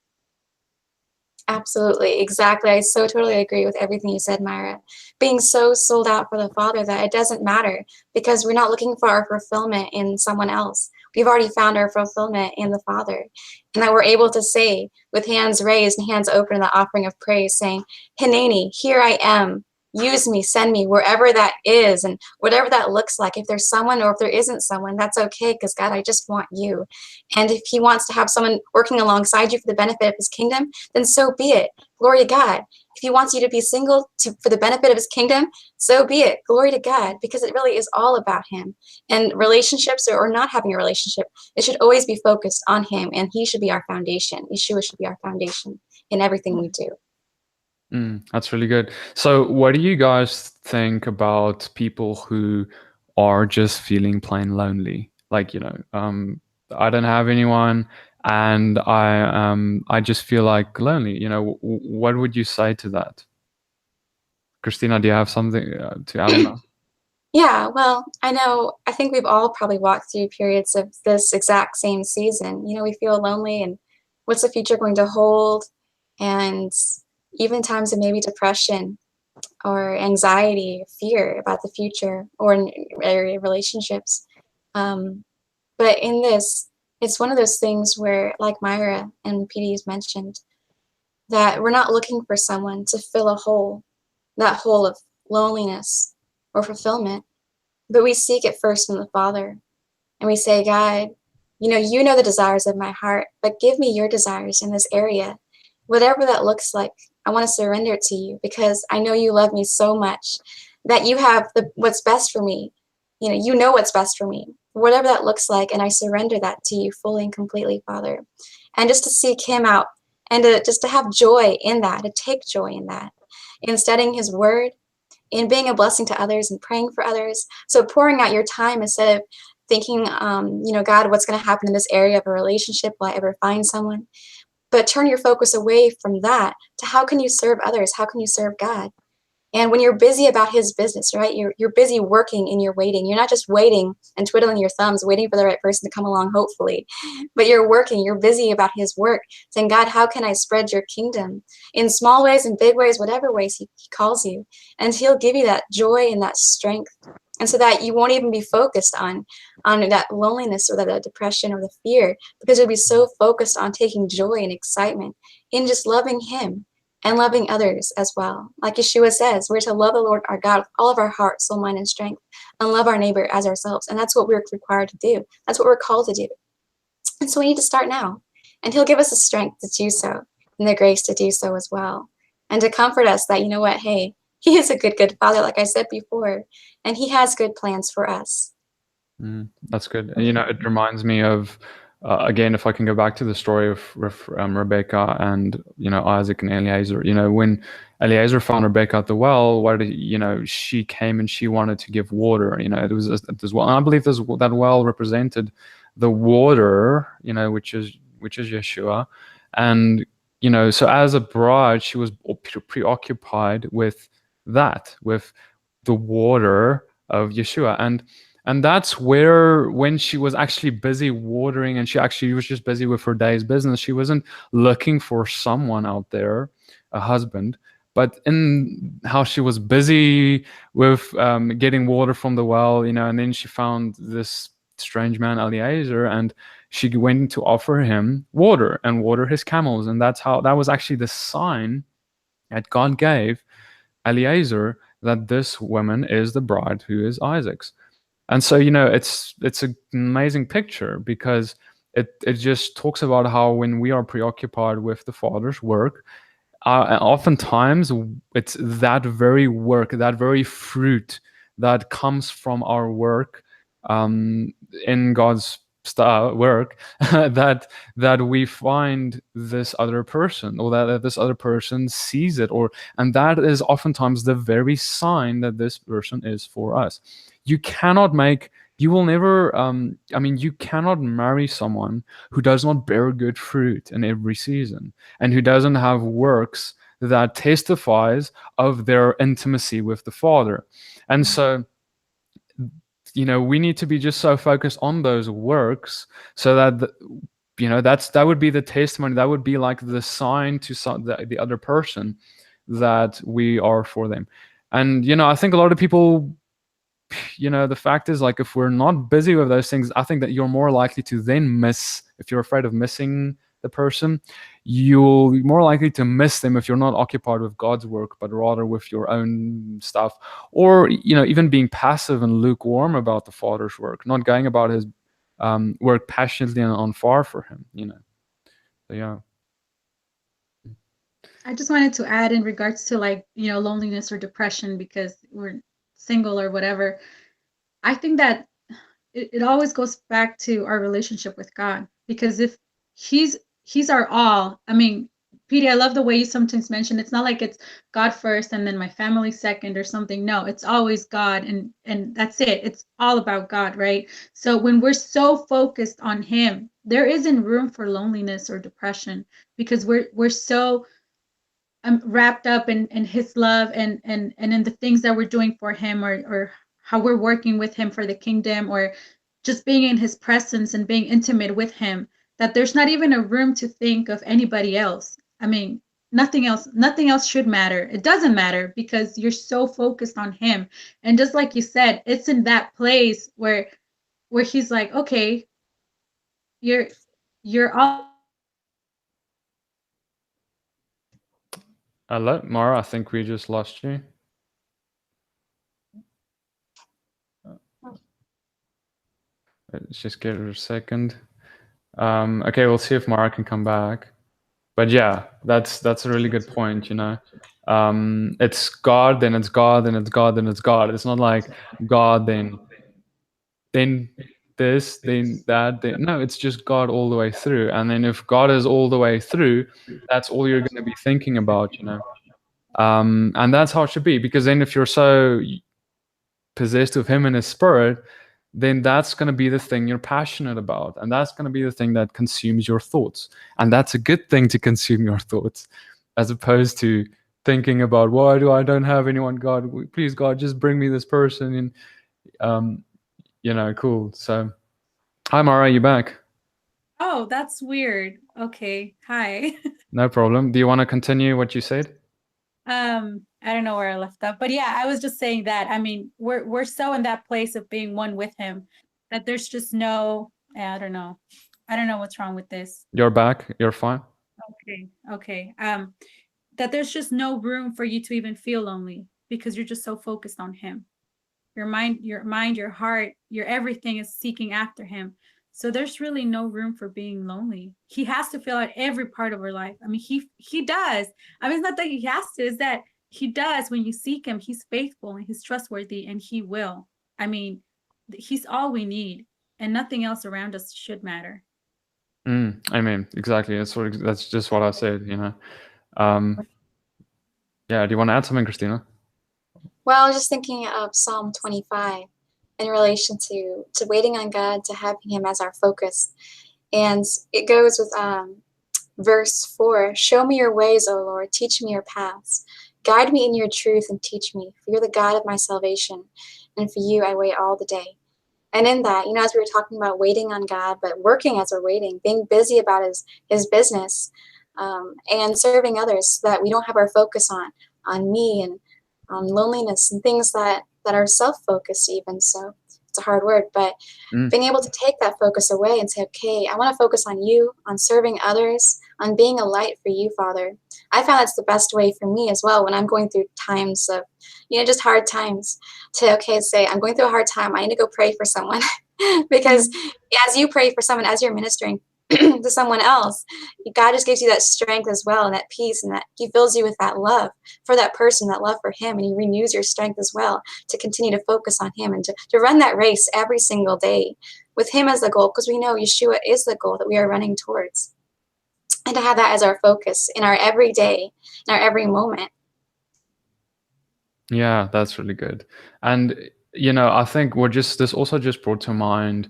Absolutely, exactly. I so totally agree with everything you said, Mayra. Being so sold out for the Father that it doesn't matter, because we're not looking for our fulfillment in someone else. We've already found our fulfillment in the Father. And that we're able to say, with hands raised and hands open in the offering of praise, saying, Hineni, here I am. Use me, send me, wherever that is, and whatever that looks like. If there's someone or if there isn't someone, that's okay, because God, I just want you. And if he wants to have someone working alongside you for the benefit of his kingdom, then so be it. Glory to God. If he wants you to be single for the benefit of his kingdom, so be it. Glory to God, because it really is all about him. And relationships, or not having a relationship, it should always be focused on him, and he should be our foundation. Yeshua should be our foundation in everything we do. That's really good. So what do you guys think about people who are just feeling plain lonely? Like, I don't have anyone, and I just feel like lonely. What would you say to that? Christina, do you have something to add on that? Yeah, well, I think we've all probably walked through periods of this exact same season. We feel lonely, and what's the future going to hold? And even times of maybe depression or anxiety, fear about the future, or in relationships. But in this, it's one of those things where, like Myra and PD's mentioned, that we're not looking for someone to fill a hole, that hole of loneliness or fulfillment, but we seek it first from the Father. And we say, God, you know the desires of my heart, but give me your desires in this area. Whatever that looks like, I want to surrender it to you because I know you love me so much that you have what's best for me. You know what's best for me, whatever that looks like. And I surrender that to you fully and completely, Father. And just to seek him out and just to have joy in that, to take joy in that, in studying his word, in being a blessing to others and praying for others. So pouring out your time instead of thinking, God, what's going to happen in this area of a relationship? Will I ever find someone? But turn your focus away from that to how can you serve others? How can you serve God? And when you're busy about his business, right? You're busy working and you're waiting. You're not just waiting and twiddling your thumbs, waiting for the right person to come along, hopefully. But you're working. You're busy about his work, saying, God, how can I spread your kingdom in small ways and big ways, whatever ways he calls you? And he'll give you that joy and that strength. And so that you won't even be focused on that loneliness or that depression or the fear, because you'll be so focused on taking joy and excitement in just loving him and loving others as well. Like Yeshua says, we're to love the Lord our God with all of our heart, soul, mind, and strength, and love our neighbor as ourselves. And that's what we're required to do. That's what we're called to do. And so we need to start now. And he'll give us the strength to do so and the grace to do so as well. And to comfort us that, you know what, hey, he is a good father, like I said before, and he has good plans for us. That's good. And, it reminds me of, again, if I can go back to the story of Rebecca and, Isaac and Eliezer, when Eliezer found Rebecca at the well, she came and she wanted to give water, it was as well. And I believe that well represented the water, which is Yeshua. And, so as a bride, she was preoccupied with that, with the water of Yeshua. And that's where, when she was actually busy watering and she was just busy with her day's business, she wasn't looking for someone out there, a husband, but in how she was busy with getting water from the well, and then she found this strange man, Eliezer, and she went to offer him water and water his camels. And that was actually the sign that God gave Eliezer that this woman is the bride who is Isaac's. And so, it's an amazing picture, because it just talks about how when we are preoccupied with the Father's work, oftentimes it's that very work, that very fruit that comes from our work in God's work that we find this other person, or that this other person sees it, and that is oftentimes the very sign that this person is for us. You cannot marry someone who does not bear good fruit in every season, and who doesn't have works that testifies of their intimacy with the Father. And so, we need to be just so focused on those works, so that that would be the testimony, that would be like the sign to the other person that we are for them. And I think a lot of people, the fact is, like, if we're not busy with those things, I think that you're more likely to then if you're afraid of missing the person, you'll be more likely to miss them if you're not occupied with God's work, but rather with your own stuff, or even being passive and lukewarm about the Father's work, not going about his work passionately and on fire for him. So yeah. I just wanted to add in regards to loneliness or depression because we're single or whatever. I think that it always goes back to our relationship with God, because if he's our all. I mean, Petey, I love the way you sometimes mention it's not like it's God first and then my family second or something. No, it's always God, and that's it. It's all about God, right? So when we're so focused on him, there isn't room for loneliness or depression, because we're so wrapped up in his love and in the things that we're doing for him, or how we're working with him for the kingdom, or just being in his presence and being intimate with him, that there's not even a room to think of anybody else. I mean, nothing else should matter. It doesn't matter, because you're so focused on him. And just like you said, it's in that place where where he's like, okay, you're all. Hello, Mara. I think we just lost you. Let's just give her a second. Okay, we'll see if Mara can come back. But yeah, that's a really good point. It's God, then it's God, then it's God, then it's God. It's not like God, then this, then that. Then no, it's just God all the way through. And then if God is all the way through, that's all you're going to be thinking about. And that's how it should be. Because then if you're so possessed with Him and His Spirit, then that's going to be the thing you're passionate about. And that's going to be the thing that consumes your thoughts. And that's a good thing to consume your thoughts, as opposed to thinking about, why do I don't have anyone? God, please, God, just bring me this person. And, cool. So, hi, Mara, you back? Oh, that's weird. Okay. Hi. No problem. Do you want to continue what you said? I don't know where I left off, but yeah, I was just saying that. I mean, we're so in that place of being one with Him that there's just no. I don't know. I don't know what's wrong with this. You're back. You're fine. Okay. That there's just no room for you to even feel lonely because you're just so focused on Him. Your mind, your heart, your everything is seeking after Him. So there's really no room for being lonely. He has to fill out every part of our life. I mean, he does. I mean, it's not that He has to, it's that He does. When you seek Him, He's faithful and He's trustworthy, and He will. I mean, He's all we need, and nothing else around us should matter. I mean, exactly. That's just what I said, Yeah, do you want to add something, Christina? Well, I was just thinking of Psalm 25 in relation to waiting on God, to having Him as our focus. And it goes with verse 4, show me your ways, O Lord, teach me your paths. Guide me in your truth and teach me, for you're the God of my salvation, and for you I wait all the day. And in that, as we were talking about waiting on God, but working as we're waiting, being busy about his business, and serving others, so that we don't have our focus on me and on loneliness and things that are self-focused even. So it's a hard word, but being able to take that focus away and say, okay, I want to focus on you, on serving others, on being a light for you, Father. I found that's the best way for me as well when I'm going through times of, just hard times, to, say, I'm going through a hard time. I need to go pray for someone. Because as you pray for someone, as you're ministering to someone else, God just gives you that strength as well, and that peace, and that He fills you with that love for that person, that love for Him, and He renews your strength as well to continue to focus on Him and to run that race every single day with Him as the goal, because we know Yeshua is the goal that we are running towards, and to have that as our focus in our every day, in our every moment. Yeah, that's really good. And I think this also just brought to mind,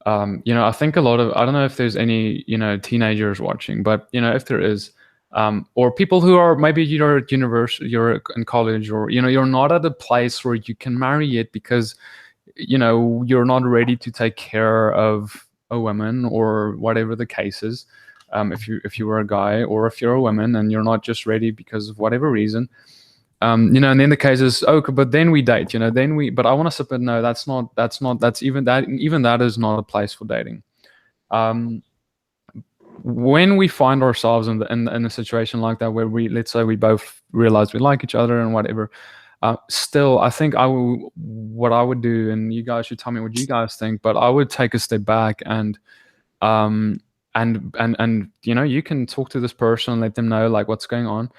I think a lot of, I don't know if there's any teenagers watching, but if there is, or people who are, maybe you're at university, you're in college, or you're not at a place where you can marry yet because you're not ready to take care of a woman, or whatever the case is. If you were a guy, or if you're a woman and you're not just ready because of whatever reason, and then the case is, okay, but then we date, but I want to submit, no, even that is not a place for dating. When we find ourselves in a situation like that, where let's say we both realize we like each other and whatever, still, I think what I would do, and you guys should tell me what you guys think, but I would take a step back and you can talk to this person and let them know like what's going on,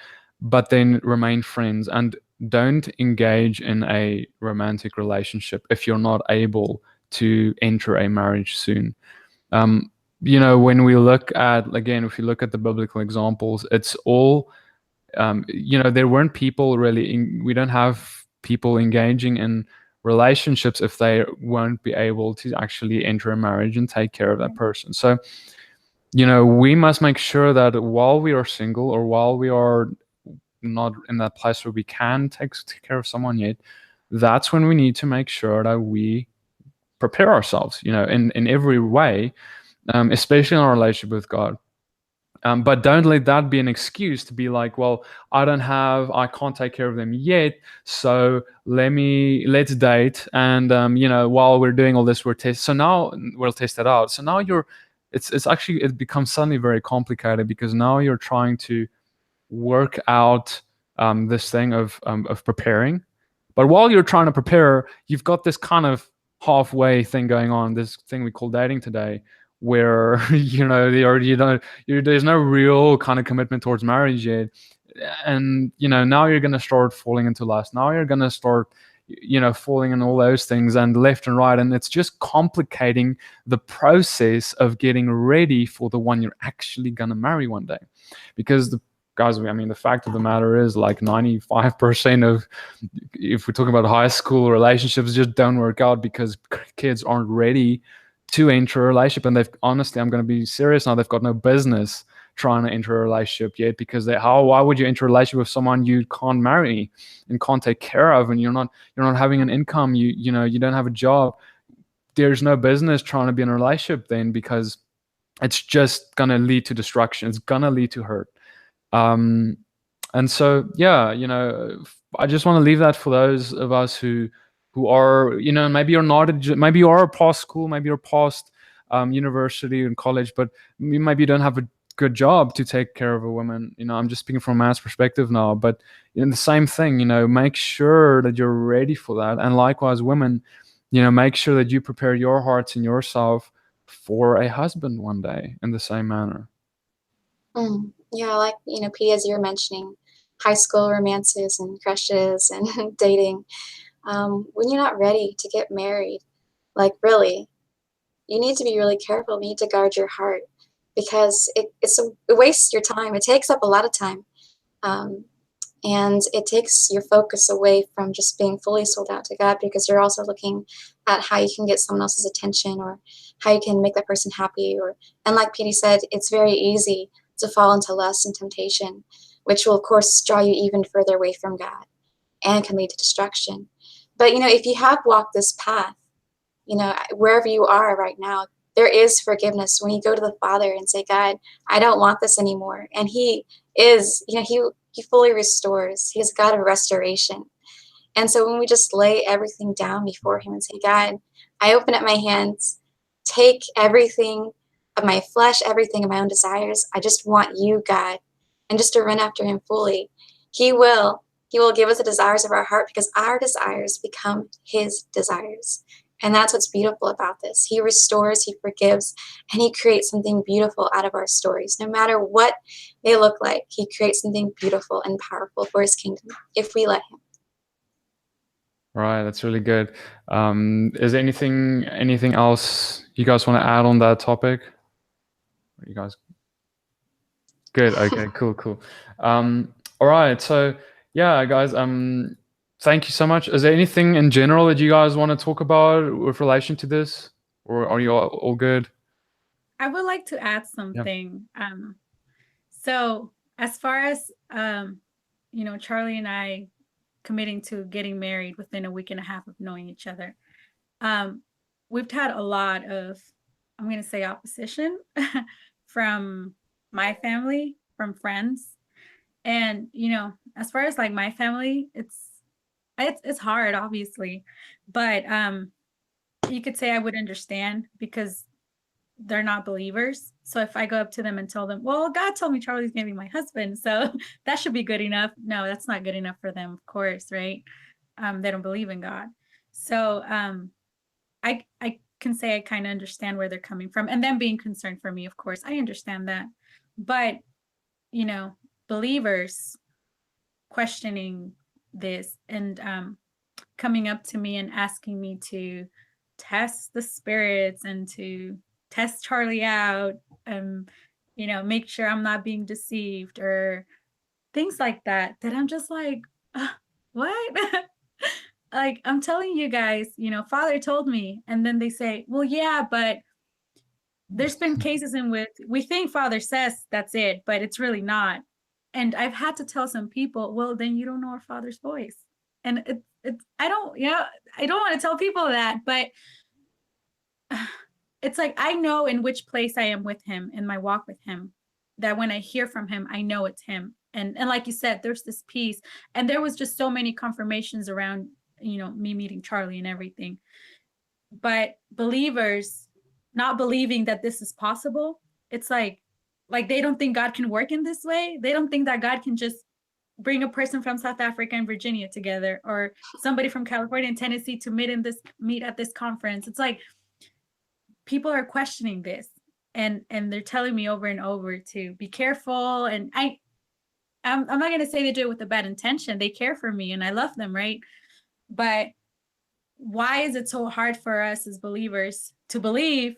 but then remain friends, and don't engage in a romantic relationship if you're not able to enter a marriage soon. When we look at, again, if you look at the biblical examples, it's all, there weren't people really, we don't have people engaging in relationships if they won't be able to actually enter a marriage and take care of that person. So, we must make sure that while we are single, or while we are not in that place where we can take care of someone yet, that's when we need to make sure that we prepare ourselves, in every way, especially in our relationship with God. But don't let that be an excuse to be like, well, I can't take care of them yet, so let's date, and while we're doing all this, so now we'll test it out. So now it becomes suddenly very complicated, because now you're trying to work out this thing of preparing. But while you're trying to prepare, you've got this kind of halfway thing going on, this thing we call dating today, where there's no real kind of commitment towards marriage yet. And now you're going to start falling into lust. Now you're going to start falling in all those things, and left and right, and it's just complicating the process of getting ready for the one you're actually going to marry one day. Because the fact of the matter is, like 95% of, if we're talking about high school relationships, just don't work out because kids aren't ready to enter a relationship. And I'm going to be serious now, they've got no business trying to enter a relationship yet, because why would you enter a relationship with someone you can't marry and can't take care of, and you're not having an income, you don't have a job? There's no business trying to be in a relationship then, because it's just going to lead to destruction. It's going to lead to hurt. And so, I just want to leave that for those of us who are, maybe you are past school, maybe you're past university and college, but maybe you don't have a good job to take care of a woman. I'm just speaking from a man's perspective now, but the same thing, make sure that you're ready for that. And likewise, women, make sure that you prepare your hearts and yourself for a husband one day in the same manner. Yeah, like, Petey, as you were mentioning, high school romances and crushes and dating. When you're not ready to get married, like, really, you need to be really careful. You need to guard your heart, because it wastes your time. It takes up a lot of time. And it takes your focus away from just being fully sold out to God, because you're also looking at how you can get someone else's attention, or how you can make that person happy. And like Petey said, it's very easy to fall into lust and temptation, which will, of course, draw you even further away from God and can lead to destruction. But, if you have walked this path, wherever you are right now, there is forgiveness when you go to the Father and say, God, I don't want this anymore. And He is, He fully restores. He is a God of restoration. And so when we just lay everything down before Him and say, God, I open up my hands, take everything of my flesh, everything of my own desires. I just want you, God, and just to run after Him fully. He will give us the desires of our heart, because our desires become His desires. And that's what's beautiful about this. He restores, He forgives, and He creates something beautiful out of our stories. No matter what they look like, He creates something beautiful and powerful for His kingdom, if we let Him. Right, that's really good. Is there anything else you guys want to add on that topic? You guys good? Okay, cool. All right, so yeah, guys, thank you so much. Is there anything in general that you guys want to talk about with relation to this, or are you all good? I would like to add something. Yeah. So as far as Charlie and I committing to getting married within a week and a half of knowing each other, we've had a lot of, I'm going to say, opposition from my family, from friends. And, as far as like my family, it's hard, obviously, but you could say I would understand, because they're not believers. So if I go up to them and tell them, well, God told me Charlie's going to be my husband, so that should be good enough. No, that's not good enough for them, of course, right? They don't believe in God. So I can say I kind of understand where they're coming from, and them being concerned for me, of course, I understand that. But, believers questioning this and coming up to me and asking me to test the spirits and to test Charlie out, make sure I'm not being deceived or things like that I'm just like, what? Like, I'm telling you guys, Father told me. And then they say, well, yeah, but there's been cases in which we think Father says that's it, but it's really not. And I've had to tell some people, well, then you don't know our Father's voice. And I don't want to tell people that, but it's like, I know in which place I am with Him in my walk with Him. that when I hear from him, I know it's him. And like you said, there's this peace. And there was just so many confirmations around, me meeting Charlie and everything. But believers not believing that this is possible, it's like they don't think God can work in this way. They don't think that God can just bring a person from South Africa and Virginia together, or somebody from California and Tennessee to meet at this conference. It's like people are questioning this, and they're telling me over and over to be careful. And I'm not going to say they do it with a bad intention. They care for me and I love them, right? But why is it so hard for us as believers to believe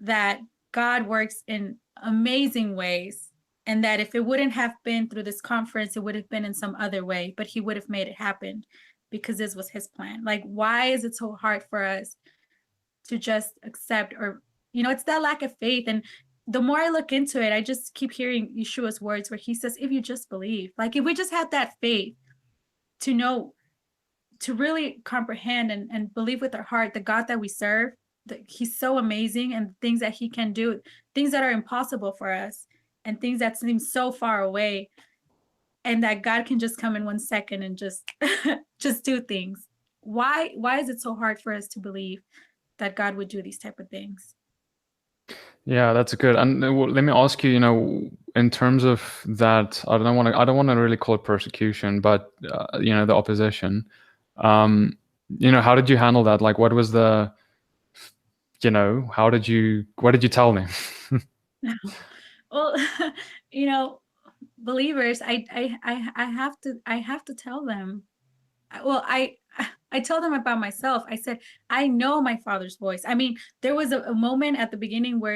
that God works in amazing ways, and that if it wouldn't have been through this conference, it would have been in some other way, but he would have made it happen because this was his plan? Like, why is it so hard for us to just accept? Or, it's that lack of faith. And the more I look into it, I just keep hearing Yeshua's words where he says, if you just believe, like if we just had that faith to know, to really comprehend and believe with our heart the God that we serve, that he's so amazing, and things that he can do, things that are impossible for us, and things that seem so far away, and that God can just come in 1 second and just just do things. Why is it so hard for us to believe that God would do these type of things? Yeah, that's good. And let me ask you, in terms of that, I don't want to really call it persecution, but the opposition. How did you handle that? Like, what was what did you tell them? Well, believers, I have to tell them. Well, I told them about myself. I said, I know my Father's voice. I mean, there was a moment at the beginning where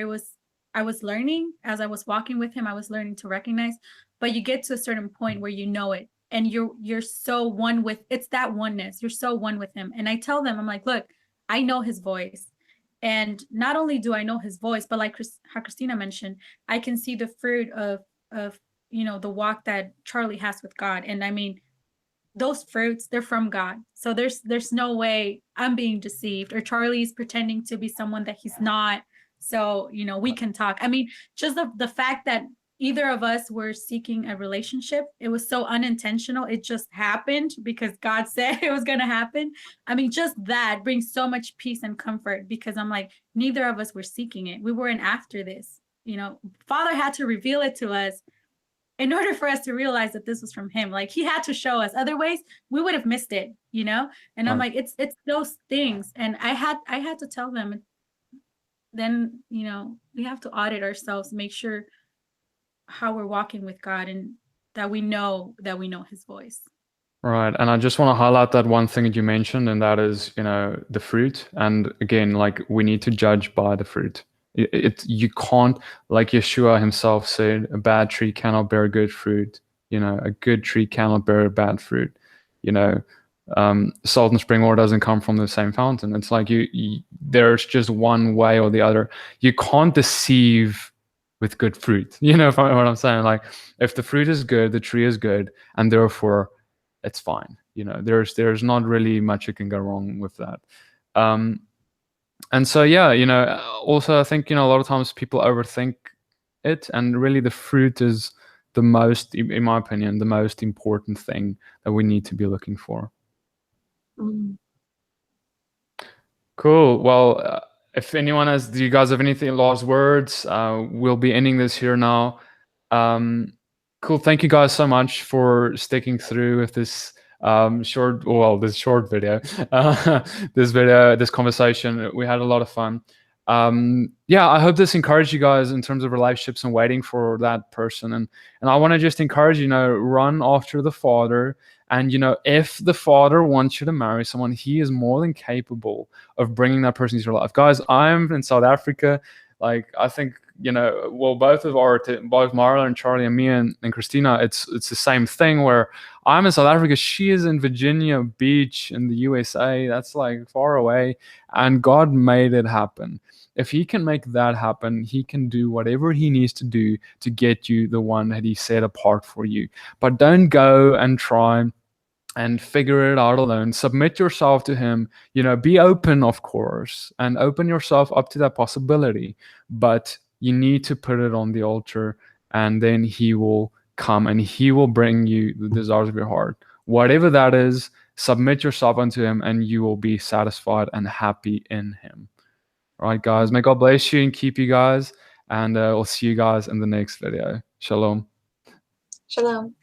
I was learning, as I was walking with him, I was learning to recognize, but you get to a certain point where you know it, and you're so one with, it's that oneness. You're so one with him. And I tell them, I'm like, look, I know his voice. And not only do I know his voice, but like how Christina mentioned, I can see the fruit of the walk that Charlie has with God. And I mean, those fruits, they're from God. So there's no way I'm being deceived, or Charlie's pretending to be someone that he's not. So, we can talk. I mean, just the fact that either of us were seeking a relationship, it was so unintentional. It just happened because God said it was going to happen. I mean, just that brings so much peace and comfort, because I'm like, neither of us were seeking it. We weren't after this. Father had to reveal it to us in order for us to realize that this was from him. Like, he had to show us. Otherwise, we would have missed it, And I'm like, it's those things. And I had to tell them. Then, we have to audit ourselves, make sure how we're walking with God, and that we know his voice. Right. And I just want to highlight that one thing that you mentioned, and that is, the fruit. And again, like, we need to judge by the fruit. You can't, like Yeshua himself said, a bad tree cannot bear good fruit. A good tree cannot bear bad fruit. Salt and spring water doesn't come from the same fountain. It's like there's just one way or the other. You can't deceive with good fruit. What I'm saying? Like, if the fruit is good, the tree is good, and therefore it's fine. There's not really much that can go wrong with that. And so, yeah, also I think, a lot of times people overthink it, and really the fruit is the most, in my opinion, the most important thing that we need to be looking for. Mm. Cool. Well, if anyone do you guys have anything, last words? We'll be ending this here now. Cool. Thank you guys so much for sticking through with this this short video, this conversation. We had a lot of fun. I hope this encouraged you guys in terms of relationships and waiting for that person. And I want to just encourage run after the Father. And if the Father wants you to marry someone, he is more than capable of bringing that person into your life. Guys, I'm in South Africa. Like, I think, both Mayra and Charlie and me and Christina, it's the same thing, where I'm in South Africa, she is in Virginia Beach in the USA. That's like far away, and God made it happen. If he can make that happen, he can do whatever he needs to do to get you the one that he set apart for you. But don't go and try and figure it out alone. Submit yourself to him. Be open, of course, and open yourself up to that possibility. But You need to put it on the altar, and then he will come and he will bring you the desires of your heart. Whatever that is, submit yourself unto him, and you will be satisfied and happy in him. All right, guys. May God bless you and keep you guys. And we'll see you guys in the next video. Shalom. Shalom.